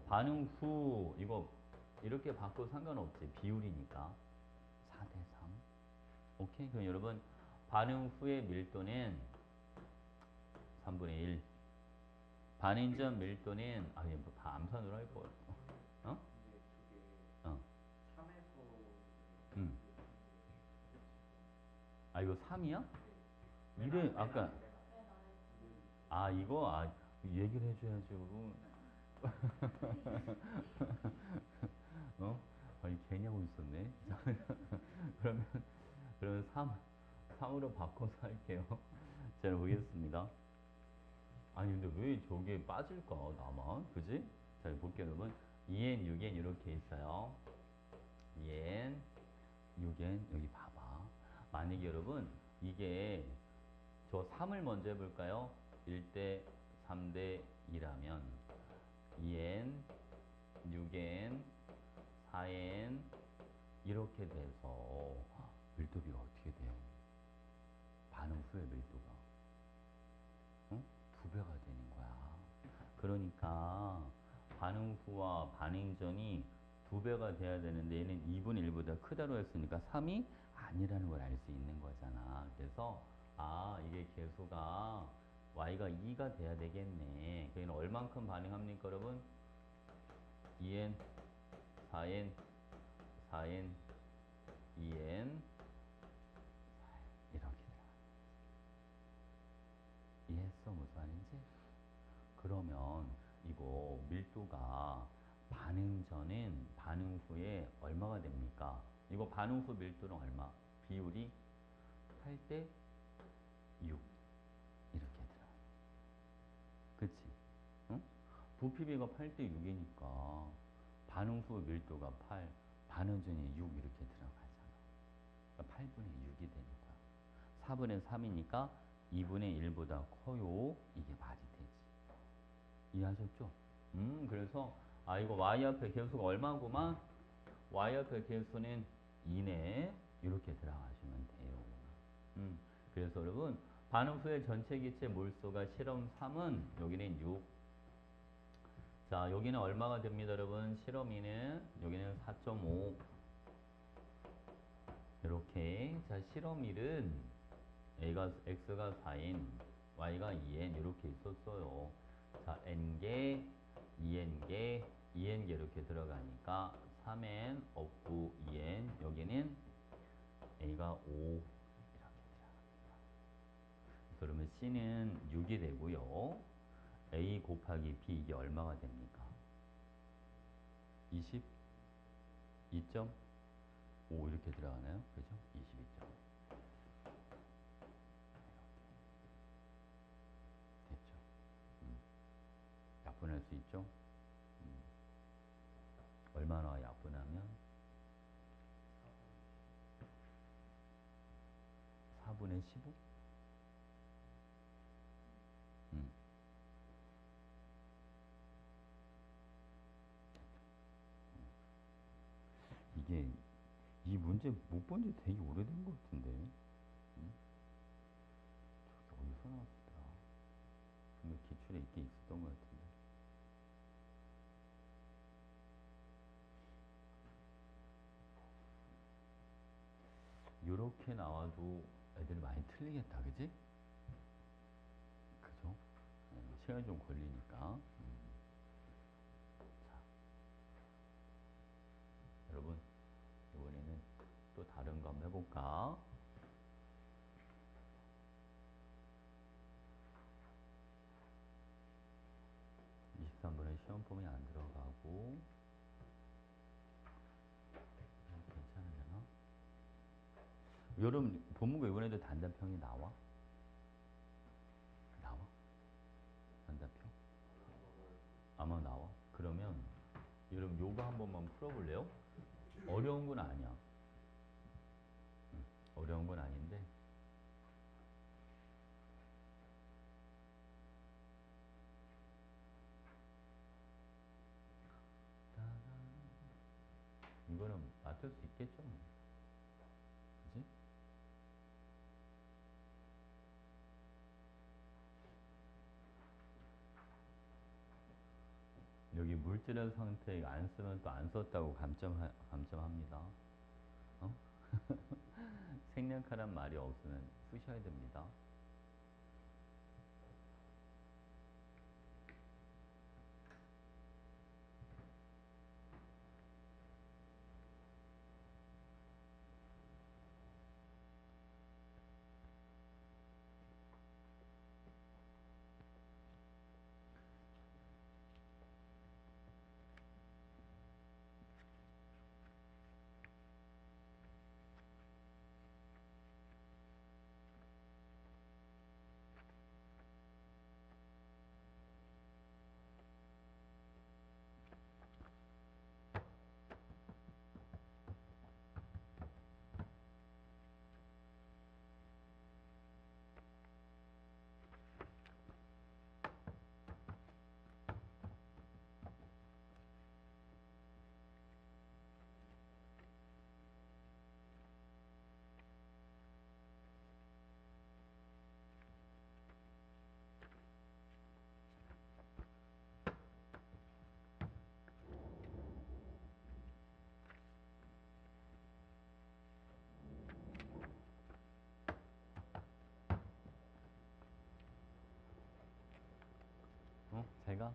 반응 후 이거 이렇게 바꿔도 상관없지. 비율이니까 4대 3. 오케이? 그럼 여러분 반응 후의 밀도는 3분의 1. 반응 전 밀도는 아, 이거 다 암산으로 할 거야. 어? 근데 저게 어. 3에서 음. 아, 이거 3이야? 1에 아까 아, 이거 아 얘기를 해줘야지. 어? 아니 괜히 하고 있었네. 그러면 그러면 3으로 바꿔서 할게요. 자, 보겠습니다. 아니 근데 왜 저게 빠질까 나만? 그지? 자, 볼게요 여러분. 2n, 6n 이렇게 있어요. 2n, 6n 여기 봐봐. 만약에 여러분 이게 저 3을 먼저 해볼까요? 1대 3대 2라면 2n, 6n, 4n 이렇게 돼서 밀도비가 어떻게 돼요? 반응 후의 밀도가 2배가 되는 거야. 그러니까 반응 후와 반응 전이 2배가 돼야 되는데 얘는 2분의 1보다 크다고 했으니까 3이 아니라는 걸 알 수 있는 거잖아. 그래서 아, 이게 개수가 y가 2가 돼야 되겠네. 그러니까 얼만큼 반응합니까, 여러분? 2n, 4n, 4n, 2n 이렇게 들어가. 이해했어? 무슨 말인지? 그러면 이거 밀도가 반응 전은 반응 후에 얼마가 됩니까? 이거 반응 후 밀도는 얼마? 비율이 8대 6 이렇게 들어. 그치? 응? 부피비가 8대 6이니까 반응 후 밀도가 8, 반응 전이 6 이렇게 들어가잖아. 그러니까 8분의 6이 되는 거야. 4분의 3이니까 2분의 1보다 커요. 이게 말이 되지. 이해하셨죠? 그래서 이거 y 앞에 개수가 얼마구만? y 앞에 개수는 2네. 이렇게 들어가시면 돼요. 그래서 여러분 반응 후의 전체 기체 몰수가 실험 3은 여기는 6. 자, 여기는 얼마가 됩니다, 여러분? 실험 2는 여기는 4.5. 이렇게. 자, 실험 1은 x가 4인, y가 2n 이렇게 있었어요. 자, n개, 2n개, 2n개 이렇게 들어가니까 3n 없고 2n, 여기는 a가 5 이렇게 들어갑니다. 그러면 c는 6이 되고요. a 곱하기 b 이게 얼마가 됩니까? 20? 2.5 이렇게 들어가나요? 그죠? 22.5 됐죠? 약분할 수 있죠? 얼마나 약분하면? 4분의 15? 이게 이 문제 못 본 지 되게 오래된 것 같은데. 저게 어디서 나왔더라? 분명 기출에 있긴 있었던 것 같은데. 요렇게 나와도 애들이 많이 틀리겠다, 그지? 그죠? 시간이 좀 걸리니까. 자, 여러분, 이번에는 또 다른 거 한번 해볼까? 23번에 시험 폼이 안 들어가고, 괜찮으려나? 여러분, 본문고 이번에도 단답형이 나와? 나와? 단답형? 아마 나와. 그러면 여러분 요거 한 번만 풀어볼래요? 어려운 건 아니야. 어려운 건 아닌데 이거는 맞출 수 있겠죠 뭐. 그지? 여기 물질의 상태 안 쓰면 또 안 썼다고 감점합니다. 어? 생략하란 말이 없으면 푸셔야 됩니다. 제가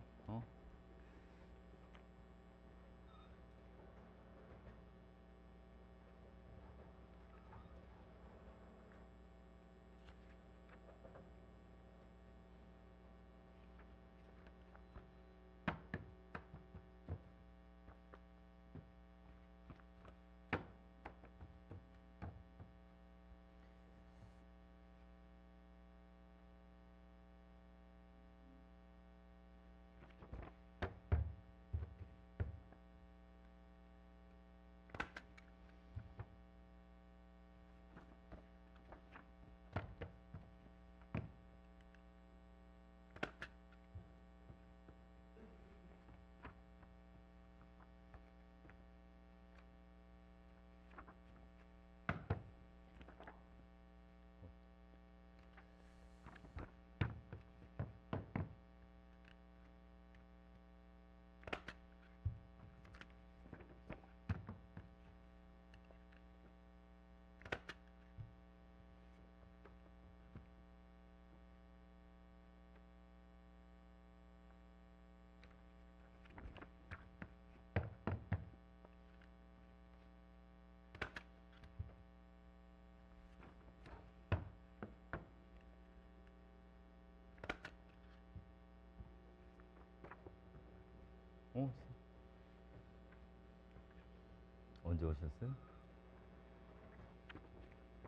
언제 오셨어요?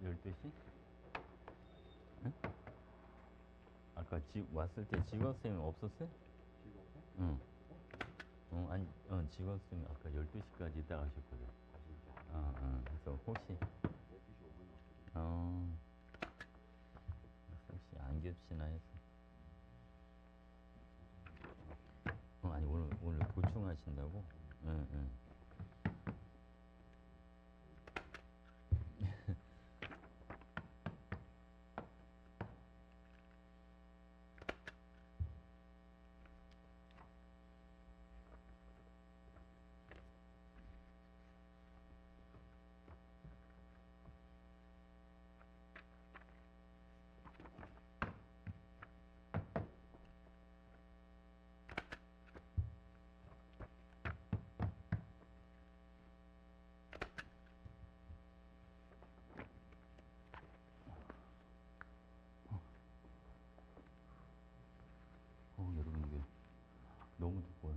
12시? 응? 아까 왔을 때 직원쌤 없었어요? 직업에? 응. 아니, 직원쌤 아까 12시까지 있다 가셨거든. 아 진짜. 그래서 혹시, 12시 5분 왔거든. 어, 혹시 안 겹치나 해서. 아니, 오늘 보충하신다고? 응, 응. 여러분, 이게 너무 덥고요.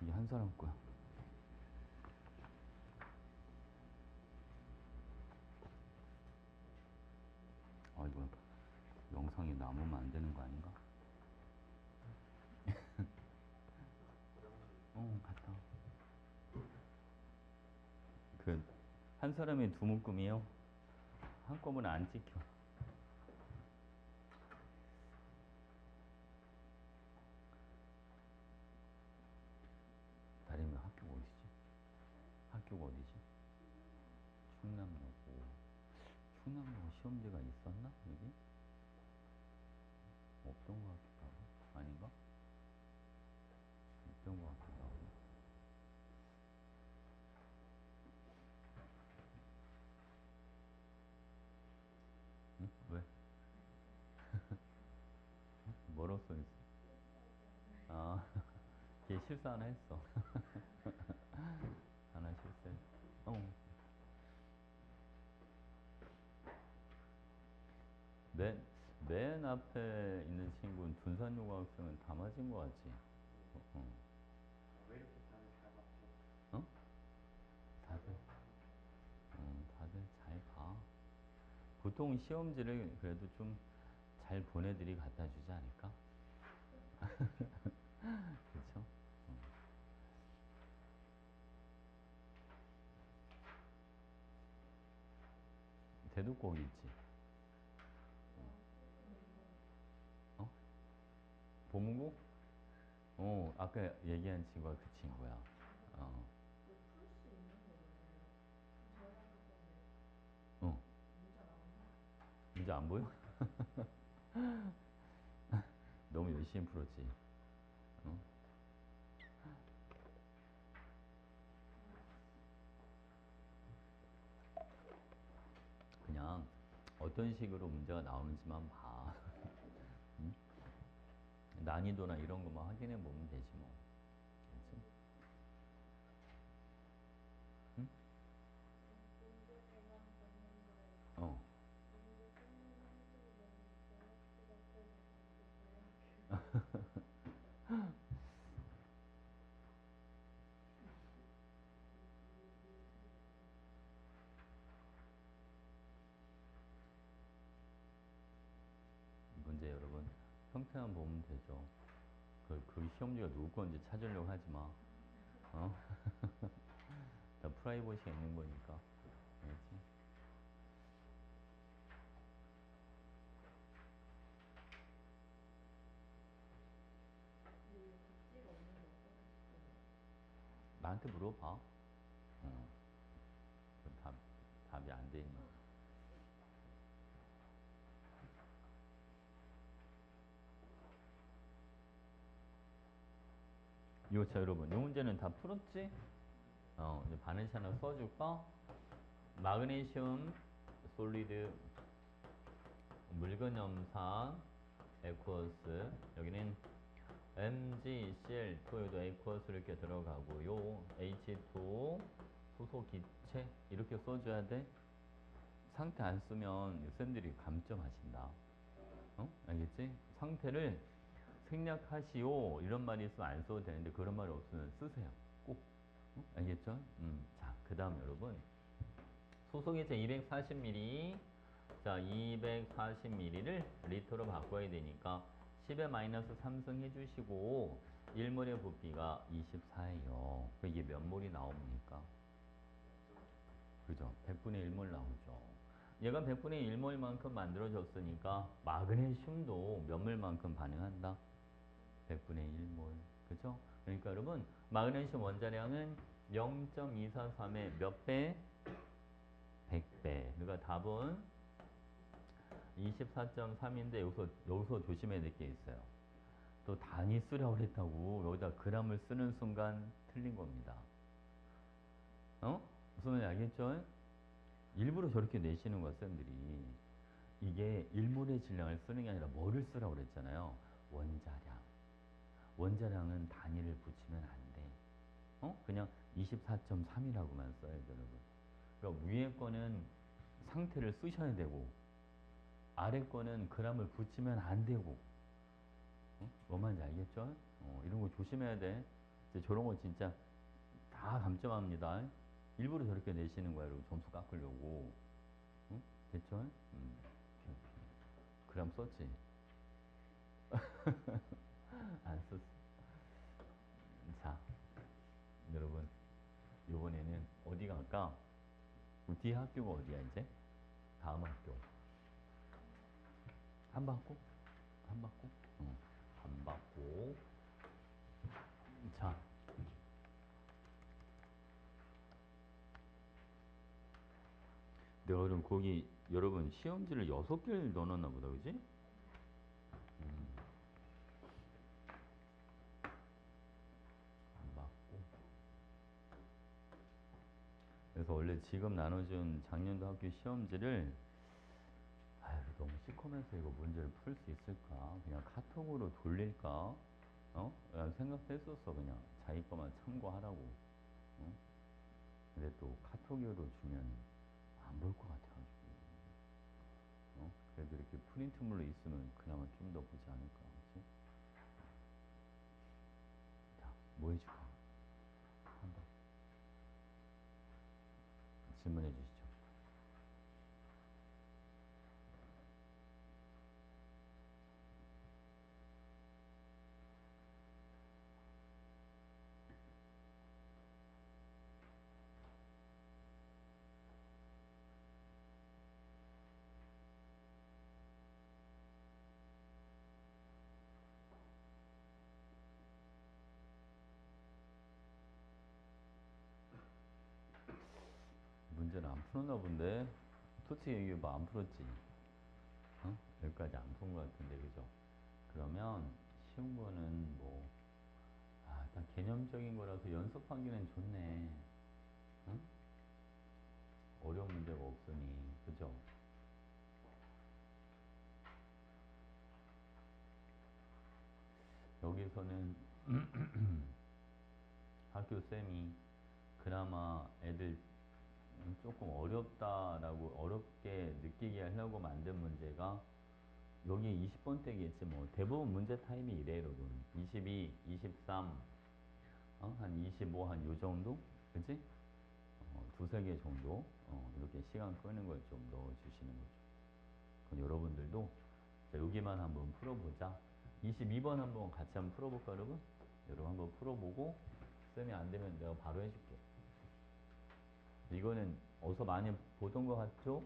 이게 한 사람 거야. 이거 영상이 남으면 안 되는 거 아닌가? 갔다. 한 사람이 두 묶음이요? 한꺼번에 안 찍혀. 다리면 학교가 어디지? 학교가 어디지? 충남로고. 충남로 시험지가 있었나? 여기? 없던 것 같기도 하고. 아닌가? 있던 것 같기도 하고. 응? 왜? 뭐라고 써있어? 아, 걔 실수 하나 했어. 하나 실수했어. 맨, 맨 앞에 있는 친구는 둔산요가 학생은 다 맞은 거 같지? 어, 왜 이렇게 다들 잘 봤죠? 어? 다들, 다들 잘 봐. 보통 시험지를 그래도 좀 잘 보내들이 갖다 주지 않을까? 그쵸? 대두곡 있지? 어? 보문고? 아까 얘기한 친구가 그 친구야. 어, 이거 풀 수 있는 거잖아요. 저희 학교 건데 어. 문제 나오나? 문제 안 보여? 너무 열심히 풀었지? 어? 그냥 어떤 식으로 문제가 나오는지만 봐. 응? 난이도나 이런 것만 확인해 보면 되지 뭐. 그치? 응? 문제 대강 봤는데 어. 문제 풀는 형식이 너무 JS 같아가지고 문제 여러분 형태만 보면 되죠. 그 시험지가 누구 건지 찾으려고 하지 마. 어? 다 프라이버시가 있는 거니까. 알지? 근데 이거 답지가 없는데 어떻게 찾아요? 나한테 물어봐. 그 답이 안 돼 있는. 이거 자 여러분 이 문제는 다 풀었지? 이제 바네시 하나 써줄까? 마그네슘 솔리드 물건 염산 에쿠어스 여기는 MgCl2에도 에쿠어스 이렇게 들어가고요. H2 소소 기체 이렇게 써줘야 돼. 상태 안 쓰면 쌤들이 감점하신다. 알겠지? 상태를 생략하시오 이런 말이 있으면 안 써도 되는데 그런 말이 없으면 쓰세요. 꼭. 알겠죠? 자. 그 다음 여러분 소속이체 240ml. 자, 240ml를 리터로 바꿔야 되니까 10에 마이너스 3승 해주시고 1몰의 부피가 24예요. 이게 몇 몰이 나옵니까? 그죠? 100분의 1몰 나오죠. 얘가 100분의 1몰만큼 만들어졌으니까 마그네슘도 몇 몰만큼 반응한다? 100분의 1몰. 그죠? 그러니까 여러분 마그네슘 원자량은 0.243의 몇 배? 100배. 그러니까 답은 24.3인데 여기서 조심해야 될 게 있어요. 또 단위 쓰라고 그랬다고 여기다 g을 쓰는 순간 틀린 겁니다. 무슨 말인지 알겠죠? 일부러 저렇게 내시는 거야, 쌤들이. 이게 일몰의 질량을 쓰는 게 아니라 뭐를 쓰라고 그랬잖아요. 원자량. 원자량은 단위를 붙이면 안 돼. 그냥 24.3이라고만 써야 돼, 여러분. 그럼 위에 거는 상태를 쓰셔야 되고, 아래 거는 g을 붙이면 안 되고, 뭔 말인지 알겠죠? 이런 거 조심해야 돼. 이제 저런 거 진짜 다 감점합니다. 일부러 저렇게 내시는 거야, 여러분. 점수 깎으려고. 응? 됐죠? 그럼 썼지? 안 썼어. 자, 여러분. 이번에는 어디 갈까? 뒤에 학교가 어디야, 이제? 다음 학교. 한박고? 한박고? 응. 한박고. 자. 내가 그럼 거기 여러분 시험지를 6개를 넣어놨나 보다, 그지? 안 받고. 그래서 원래 지금 나눠준 작년도 학교 시험지를 너무 시커면서 이거 문제를 풀 수 있을까? 그냥 카톡으로 돌릴까? 그냥 생각했었어. 그냥 자기 거만 참고하라고. 근데 또 카톡으로 주면 안 볼 것 같아가지고. 그래도 이렇게 프린트물로 있으면 그나마 좀 더 보지 않을까. 그치? 자, 뭐 해줄까? 한번 질문해 주시죠. 문제는 안 풀었나 본데. 솔직히 얘기해 봐, 안 풀었지? 여기까지 안 푼 것 같은데, 그죠? 그러면 쉬운 거는 뭐, 일단 개념적인 거라서 연습하기는 좋네. 응? 어려운 문제가 없으니, 그죠? 여기서는 학교 쌤이 그나마 애들 조금 어렵다라고 어렵게 느끼게 하려고 만든 문제가 여기 20번 대겠지 뭐. 대부분 문제 타입이 이래, 여러분. 22, 23, 한 25, 한 요 정도? 그치? 두세 개 정도? 이렇게 시간 끄는 걸 좀 넣어주시는 거죠. 그럼 여러분들도 자, 여기만 한번 풀어보자. 22번 한번 같이 한번 풀어볼까, 여러분? 여러분 한번 풀어보고 쌤이 안 되면 내가 바로 해줄게. 이거는 어서 많이 보던 것 같죠?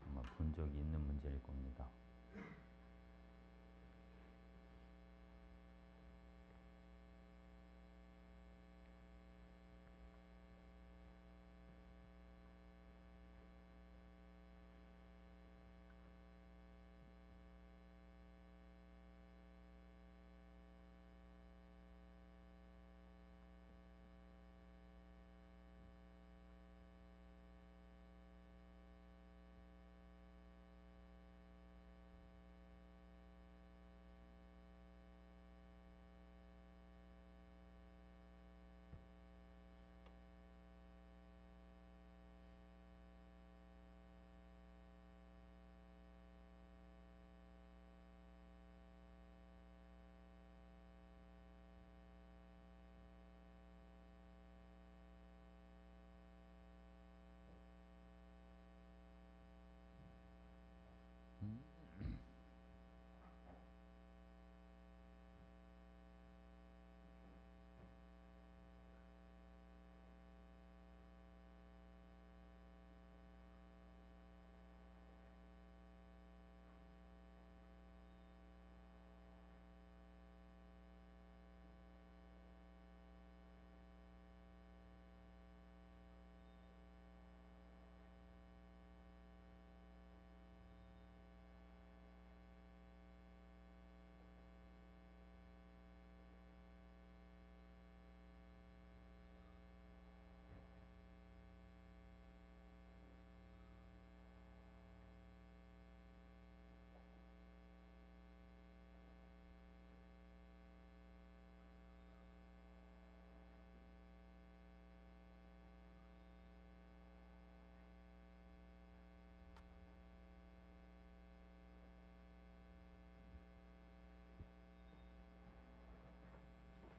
아마 본 적이 있는 문제일 겁니다.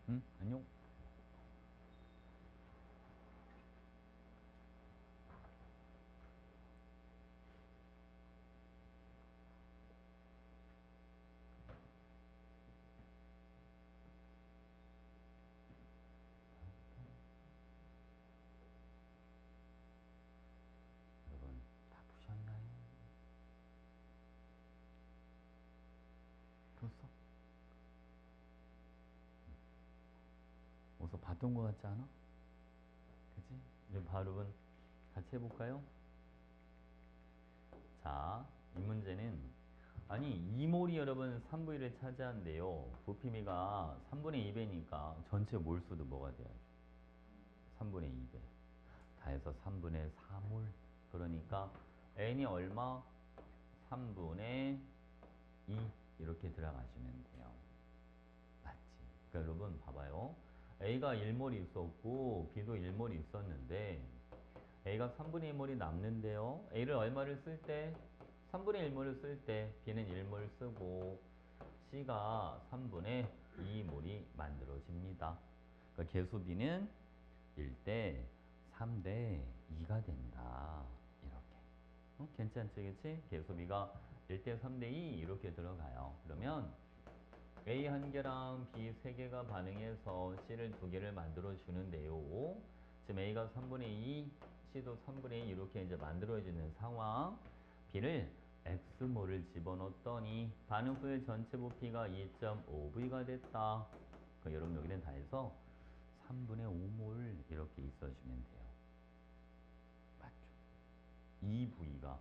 응? 안녕? 여러분 다 푸셨나요? 풀었어? 어디서 봤던 것 같지 않아? 그치? 이제 바로 같이 해볼까요? 자, 이 문제는 아니 이몰이 여러분 3분의 1을 차지한대요. 부피미가 3분의 2배니까 전체 몰수도 뭐가 돼요? 3분의 2배. 다 해서 3분의 4몰. 그러니까 n이 얼마? 3분의 2 이렇게 들어가시면 돼요. 맞지? 그러니까 여러분 봐봐요. A가 1몰이 있었고 B도 1몰이 있었는데 A가 3분의 1몰이 남는데요. A를 얼마를 쓸 때? 3분의 1몰을 쓸 때 B는 1몰 쓰고 C가 3분의 2몰이 만들어집니다. 그러니까 계수 B는 1대 3대 2가 된다. 이렇게. 괜찮지, 그치? 계수 B가 1대 3대 2 이렇게 들어가요. 그러면 A 한 개랑 B 세 개가 반응해서 C를 두 개를 만들어 주는데요. 지금 A가 3분의 2, C도 3분의 2 이렇게 이제 만들어지는 상황. B를 X몰을 집어넣었더니 반응 후에 전체 부피가 2.5V가 됐다. 그럼 여러분 여기는 다 해서 3분의 5몰 이렇게 있어주면 돼요. 맞죠? 2V가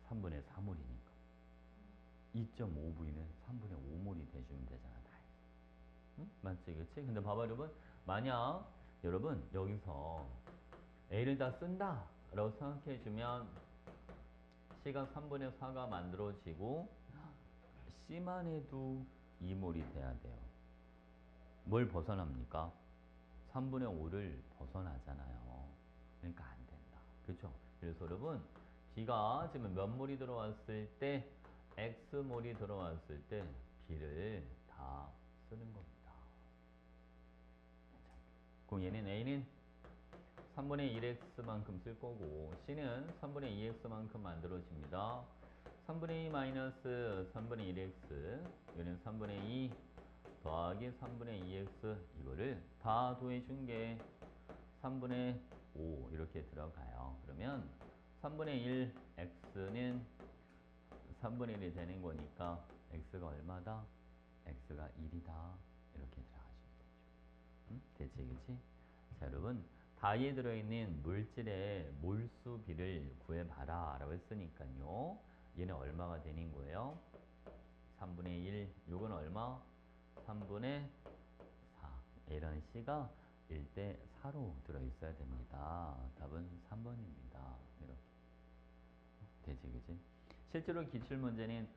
3분의 4몰이니까 2.5V는 3분의 5몰이 돼주면 되잖아. 다 해서. 응? 맞지, 그치? 근데 봐봐, 여러분. 만약 여러분 여기서 A를 다 쓴다 라고 생각해주면 C가 3분의 4가 만들어지고 C만 해도 2몰이 돼야 돼요. 뭘 벗어납니까? 3분의 5를 벗어나잖아요. 그러니까 안 된다. 그죠? 그래서 여러분 B가 지금 몇 몰이 들어왔을 때 X몰이 들어왔을 때 B를 다 쓰는 겁니다. 그럼 얘는 A는 3분의 1x만큼 쓸 거고 C는 3분의 2x만큼 만들어집니다. 3분의 2 마이너스 3분의 1x 얘는 3분의 2 더하기 3분의 2x 이거를 다 더해준 게 3분의 5 이렇게 들어가요. 그러면 3분의 1 x는 3분의 1이 되는 거니까 x가 얼마다? x가 1이다. 이렇게 들어가시면 되죠. 응? 됐지, 그치? 자, 여러분 다이에 들어있는 물질의 몰수 비를 구해봐라 라고 했으니까요. 얘는 얼마가 되는 거예요? 3분의 1. 요건 얼마? 3분의 4. 이런 C가 1대 4로 들어있어야 됩니다. 답은 3번입니다. 이렇게. 되지, 그지? 실제로 기출문제는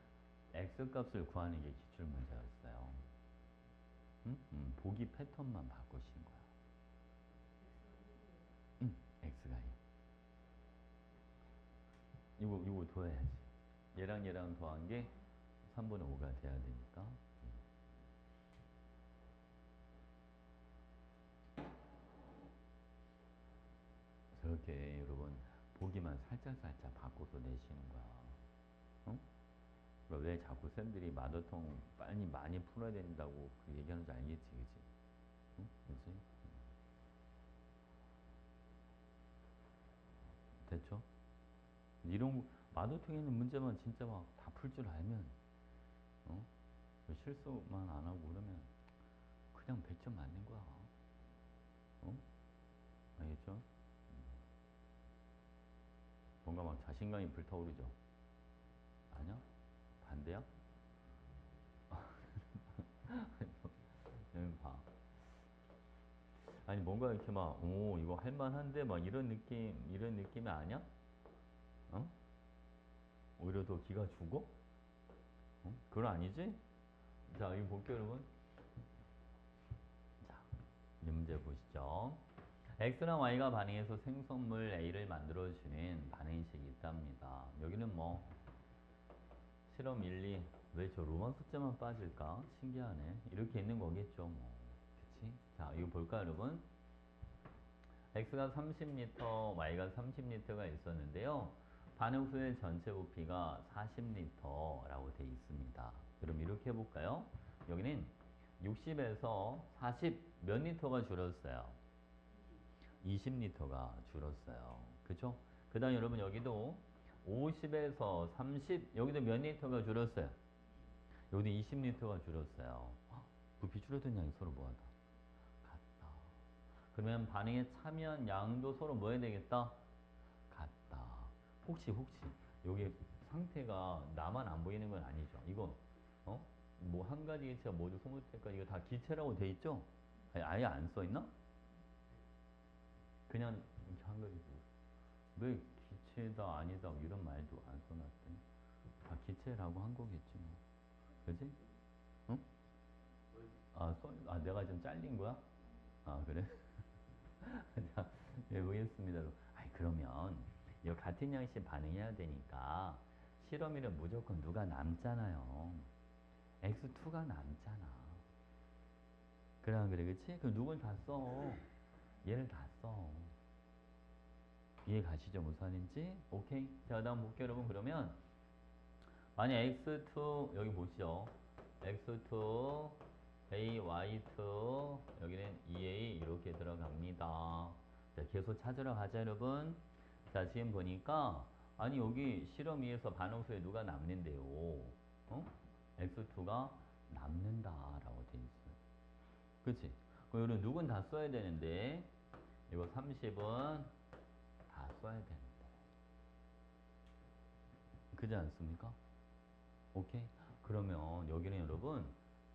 X값을 구하는 게 기출문제였어요. 응? 보기 패턴만 바꾸신 거야. 응, X가 1. 이거 더해야지. 얘랑 더한 게 3분의 5가 돼야 되니까. 저렇게 여러분 보기만 살짝 바꿔서 내시는 거야. 응? 그럼 왜 자꾸 쌤들이 마더통 빨리 많이 풀어야 된다고 그 얘기하는지 알겠지, 그치? 응? 그치? 됐죠? 이런 마더통에 있는 문제만 진짜 막 다 풀 줄 알면, 어? 그 실수만 안 하고 그러면 그냥 100점 맞는 거야. 어? 알겠죠? 뭔가 막 자신감이 불타오르죠? 아니야? 반대야? 여기 봐. 아니 뭔가 이렇게 막, 오 이거 할만한데 막 이런 느낌이 아니야? 어? 오히려 더 기가 죽어? 어? 그건 아니지? 자, 이거 볼게요, 여러분. 자, 이 문제 보시죠. X랑 Y가 반응해서 생성물 A를 만들어주는 반응식이 있답니다. 여기는 뭐 실험 1, 2, 왜 저 로만 숫자만 빠질까? 신기하네. 이렇게 있는 거겠죠, 뭐. 그치? 자, 이거 볼까요, 여러분? x가 30m, y가 30m가 있었는데요. 반응 후의 전체 부피가 40m라고 돼 있습니다. 그럼 이렇게 해볼까요? 여기는 60에서 40 몇 리터가 줄었어요? 20리터가 줄었어요. 그쵸? 그 다음 여러분 여기도 50에서 30 여기도 몇 리터가 줄었어요? 여기도 20리터가 줄었어요. 헉, 부피 줄어든 양이 서로 뭐하다? 같다. 그러면 반응에 참여한 양도 서로 뭐 해야 되겠다? 같다. 혹시 여기 상태가 나만 안 보이는 건 아니죠? 이거 어? 뭐 한 가지 기체가 모두 소모되니까 이거 다 기체라고 돼 있죠? 아예 안 써 있나? 그냥 이렇게 한 거지. 왜 기체다 아니다 뭐 이런 말도 안 써놨더니 다 기체라고 한 거겠지 뭐. 그지? 응? 내가 좀 잘린 거야? 아 그래? 자, 해보겠습니다. 아니 그러면 이 같은 양식 반응해야 되니까 실험일은 무조건 누가 남잖아요. X2가 남잖아. 그래 그치? 그럼 누굴 다 써? 얘를 다 써. 이해 가시죠? 무슨 말인지? 오케이? 자, 다음 볼게요, 여러분. 그러면, 만약 x2, 여기 보시죠. x2, a, y2, 여기는 2a, 이렇게 들어갑니다. 자, 계속 찾으러 가자, 여러분. 자, 지금 보니까, 아니, 여기 실험 2에서 반응 후에 누가 남는데요? 어? x2가 남는다라고 돼 있어요. 그치? 그럼 여러분, 누군 다 써야 되는데, 이거 30은 다 써야 되는데. 그지 않습니까? 오케이? 그러면 여기는 여러분,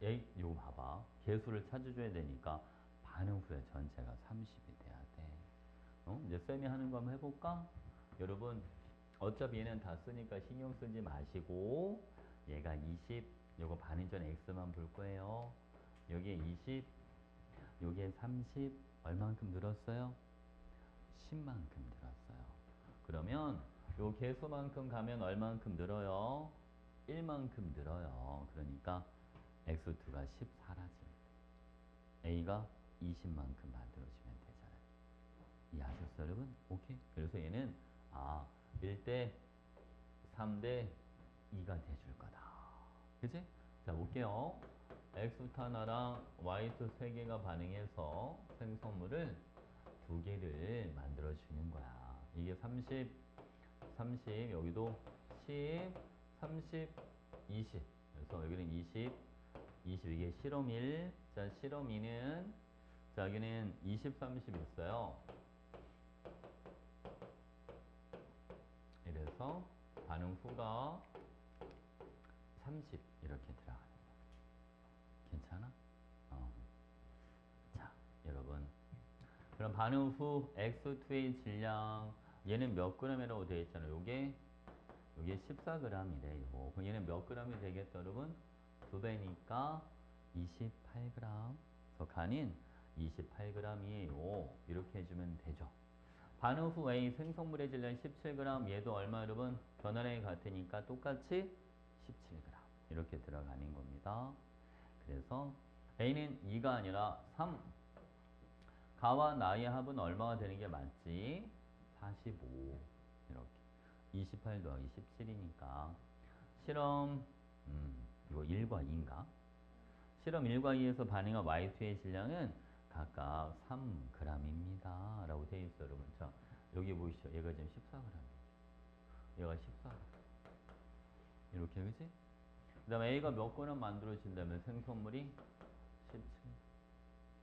요거 봐봐. 개수를 찾아줘야 되니까 반응 후에 전체가 30이 돼야 돼. 이제 쌤이 하는 거 한번 해볼까? 여러분, 어차피 얘는 다 쓰니까 신경 쓰지 마시고, 얘가 20, 요거 반응 전 x만 볼 거예요. 여기에 20, 여기에 30, 얼만큼 늘었어요? 10만큼 늘었어요. 그러면 요 개수만큼 가면 얼만큼 늘어요? 1만큼 늘어요. 그러니까 x2가 10 사라집니다. a가 20만큼 만들어지면 되잖아요. 이해하셨어요, 여러분? 오케이. 그래서 얘는 1대 3대 2가 돼줄 거다. 그치? 자, 볼게요. x부터 하나랑 y부터 3개가 반응해서 생성물을 2개를 만들어주는 거야. 이게 30, 30, 여기도 10, 30, 20. 그래서 여기는 20, 20. 이게 실험 1. 자, 실험 2는, 자, 여기는 20, 30 있어요. 이래서 반응 후가 30 이렇게 들어가는 거야. 괜찮아? 자, 여러분. 그럼 반응 후 X2의 질량, 얘는 몇 g이라고 되어 있잖아요. 요게 14g이래요. 그럼 얘는 몇 g이 되겠다, 여러분? 2배니까 28g. 그래서 간인 28g이에요. 이렇게 해주면 되죠. 반응 후 A 생성물의 질량 17g. 얘도 얼마, 여러분? 변화량이 같으니까 똑같이 17g. 이렇게 들어가는 겁니다. 그래서 A는 2가 아니라 3. 가와 나의 합은 얼마가 되는 게 맞지? 45. 이렇게. 28 더하기 17이니까. 실험, 이거 1과 2인가? 실험 1과 2에서 반응한 Y2의 질량은 각각 3g입니다. 라고 되어 있어요, 여러분. 자, 여기 보이시죠? 얘가 지금 14g. 얘가 14g. 이렇게, 그지? 그 다음에 A가 몇 g 만들어진다면 생성물이 17.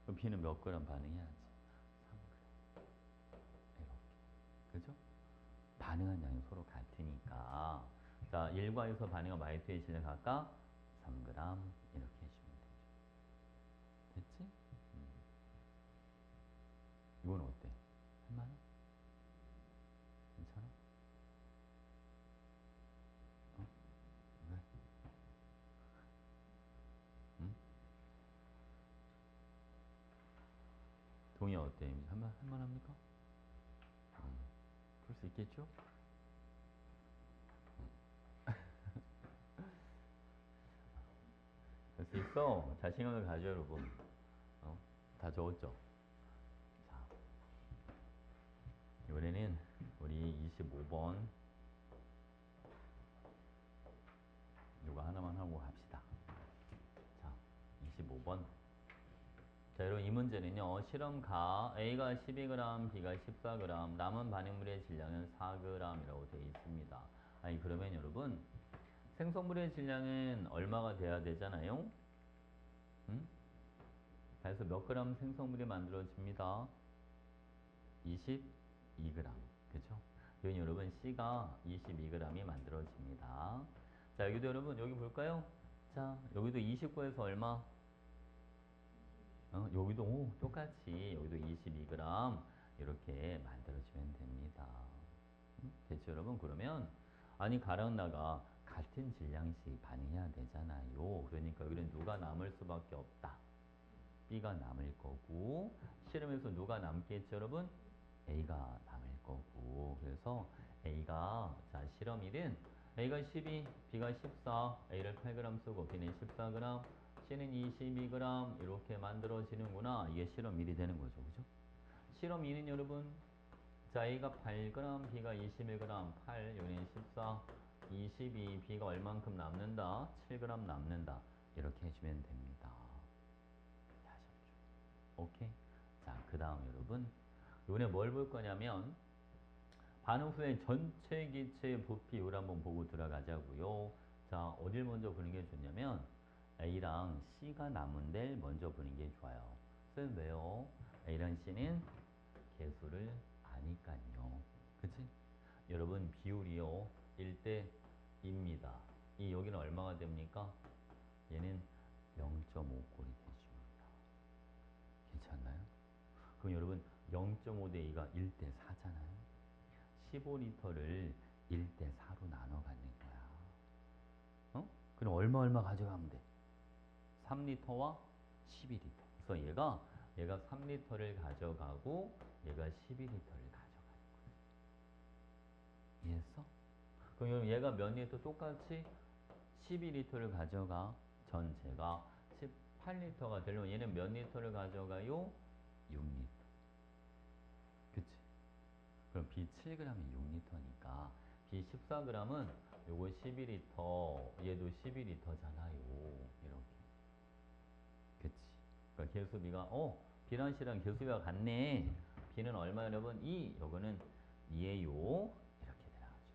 그럼 B는 몇 g 반응해야지? 3g. 이렇게. 그죠? 반응한 양이 서로 같으니까. 자, 1과에서 반응한 Y2의 질량 각각 3g. 이렇게 해주면 되죠. 됐지? 이건 어때? 할만해? 괜찮아? 어? 왜? 응? 동의 어때? 할만합니까? 그럴 수 있겠죠? 될 수 있어. 자신감을 가져, 여러분. 다 다 적었죠? 자, 이번에는 우리 25번 누가 하나만 하고 갑시다. 자, 25번. 자, 여러분 이 문제는요. 실험가 A가 12g, B가 14g, 남은 반응물의 질량은 4g이라고 되어 있습니다. 아니 그러면 여러분 생성물의 질량은 얼마가 돼야 되잖아요? 응? 그래서 몇 그램 생성물이 만들어집니다. 22g. 그죠? 그럼 여러분 C가 22g이 만들어집니다. 자, 여기도 여러분 여기 볼까요? 자, 여기도 29에서 얼마? 여기도 똑같이 여기도 22g 이렇게 만들어지면 됩니다. 됐죠, 여러분? 그러면 아니 가랑 나가 같은 질량씩 반응해야 되잖아요. 그러니까 여기는 누가 남을 수밖에 없다. B가 남을 거고 실험에서 누가 남겠죠, 여러분? A가 남을 거고 그래서 A가 자 실험 1은 A가 12, B가 14, A를 8g 쓰고 B는 14g, C는 22g 이렇게 만들어지는구나. 이게 실험 1이 되는 거죠, 그죠? 실험 2는 여러분 자 A가 8g, B가 21g, 8, 여기는 14, 22, B가 얼만큼 남는다? 7g 남는다. 이렇게 해주면 됩니다. 오케이? 자, 그 다음 여러분 이번에 뭘 볼 거냐면 반응 후에 전체 기체의 부피율 한번 보고 들어가자고요. 자, 어딜 먼저 보는 게 좋냐면 A랑 C가 남은 데를 먼저 보는 게 좋아요. 쌤 왜요? A랑 C는 개수를 아니까요. 그치? 여러분 비율이요. 1대 2입니다. 이 여기는 얼마가 됩니까? 얘는 0.5꼴이 되십니다. 괜찮나요? 그럼 여러분 0.5 대 2가 1대 4잖아요. 15리터를 1대 4로 나눠 갖는 거야. 그럼 얼마 가져가면 돼? 3리터와 12리터. 그래서 얘가 3리터를 가져가고 얘가 12리터를 가져가는 거야. 이해했어? 그럼 여러분 얘가 몇 리터 똑같이 12리터를 가져가. 전체가 18리터가 되려면 얘는 몇 리터를 가져가요? 6리터. 그치? 그럼 B 7g이 6리터니까 B 14g은 요거 12리터, 얘도 12리터잖아요. 이렇게. 그치? 그러니까 개수비가 B랑 C랑 개수비가 같네. B는 얼마 여러분? 2. 요거는 2예요. 이렇게 들어가죠.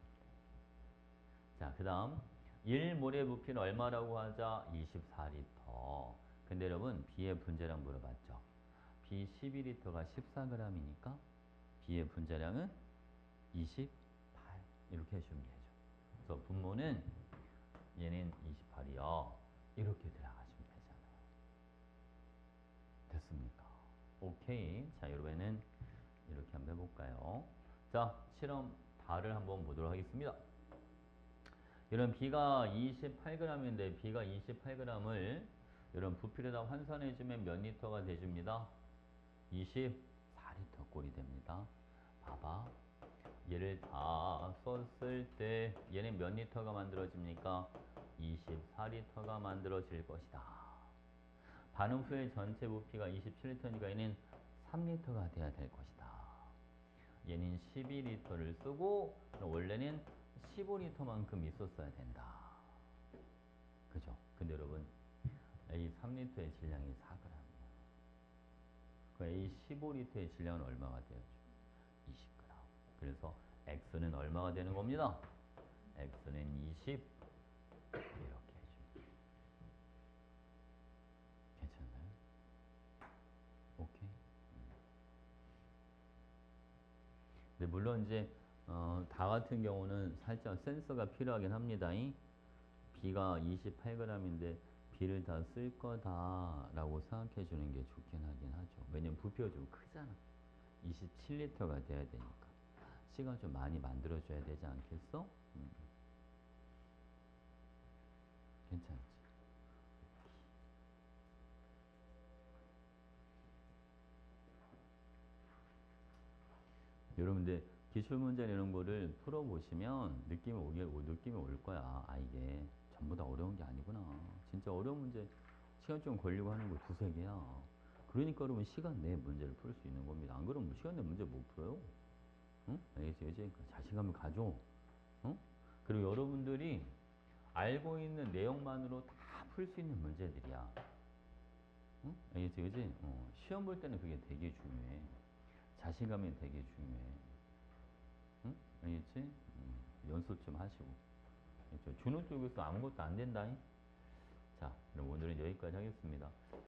자, 그 다음 1몰의 부피는 얼마라고 하자? 24리터. 근데 여러분 B의 분자량 물어봤죠? B 12리터가 14g이니까 B의 분자량은 28 이렇게 해주면 되죠. 그래서 분모는 얘는 28이요. 이렇게 들어가시면 되잖아요. 됐습니까? 오케이. 자, 여러분은 이렇게 한번 해볼까요? 자, 실험 다를 한번 보도록 하겠습니다. 이런 B가 28g인데 B가 28g을 이런 부피에다 환산해주면 몇 리터가 돼줍니다? 24리터 꼴이 됩니다. 봐봐. 얘를 다 썼을 때 얘는 몇 리터가 만들어집니까? 24리터가 만들어질 것이다. 반응 후에 전체 부피가 27리터니까 얘는 3리터가 돼야 될 것이다. 얘는 12리터를 쓰고 원래는 15리터만큼 있었어야 된다. 그죠? 근데 여러분 A 3리터의 질량이 4g이에요. 그 A 15리터의 질량은 얼마가 되었죠? 20g. 그래서 X는 얼마가 되는 겁니다? X는 20 이렇게 해줍니다. 괜찮나요? 오케이. 근데 물론 이제 다 같은 경우는 살짝 센서가 필요하긴 합니다. B가 28g인데 B를 다 쓸 거다라고 생각해 주는 게 좋긴 하긴 하죠. 왜냐면 부피가 좀 크잖아. 27리터가 돼야 되니까. C가 좀 많이 만들어줘야 되지 않겠어? 괜찮지? 여러분들 기출문제 이런 거를 풀어보시면 느낌이 올 거야. 아, 이게 전부 다 어려운 게 아니구나. 진짜 어려운 문제 시간 좀 걸리고 하는 거 두세 개야. 그러니까 여러분 시간 내에 문제를 풀 수 있는 겁니다. 안 그러면 시간 내에 문제 못 풀어요. 응? 알겠지? 그치? 자신감을 가져. 응? 그리고 여러분들이 알고 있는 내용만으로 다 풀 수 있는 문제들이야. 응? 알겠지? 그치? 시험 볼 때는 그게 되게 중요해. 자신감이 되게 중요해. 응? 알겠지? 연습 좀 하시고. 알겠죠? 준호 쪽에서 아무것도 안 된다잉? 자, 그럼 오늘은 여기까지 하겠습니다.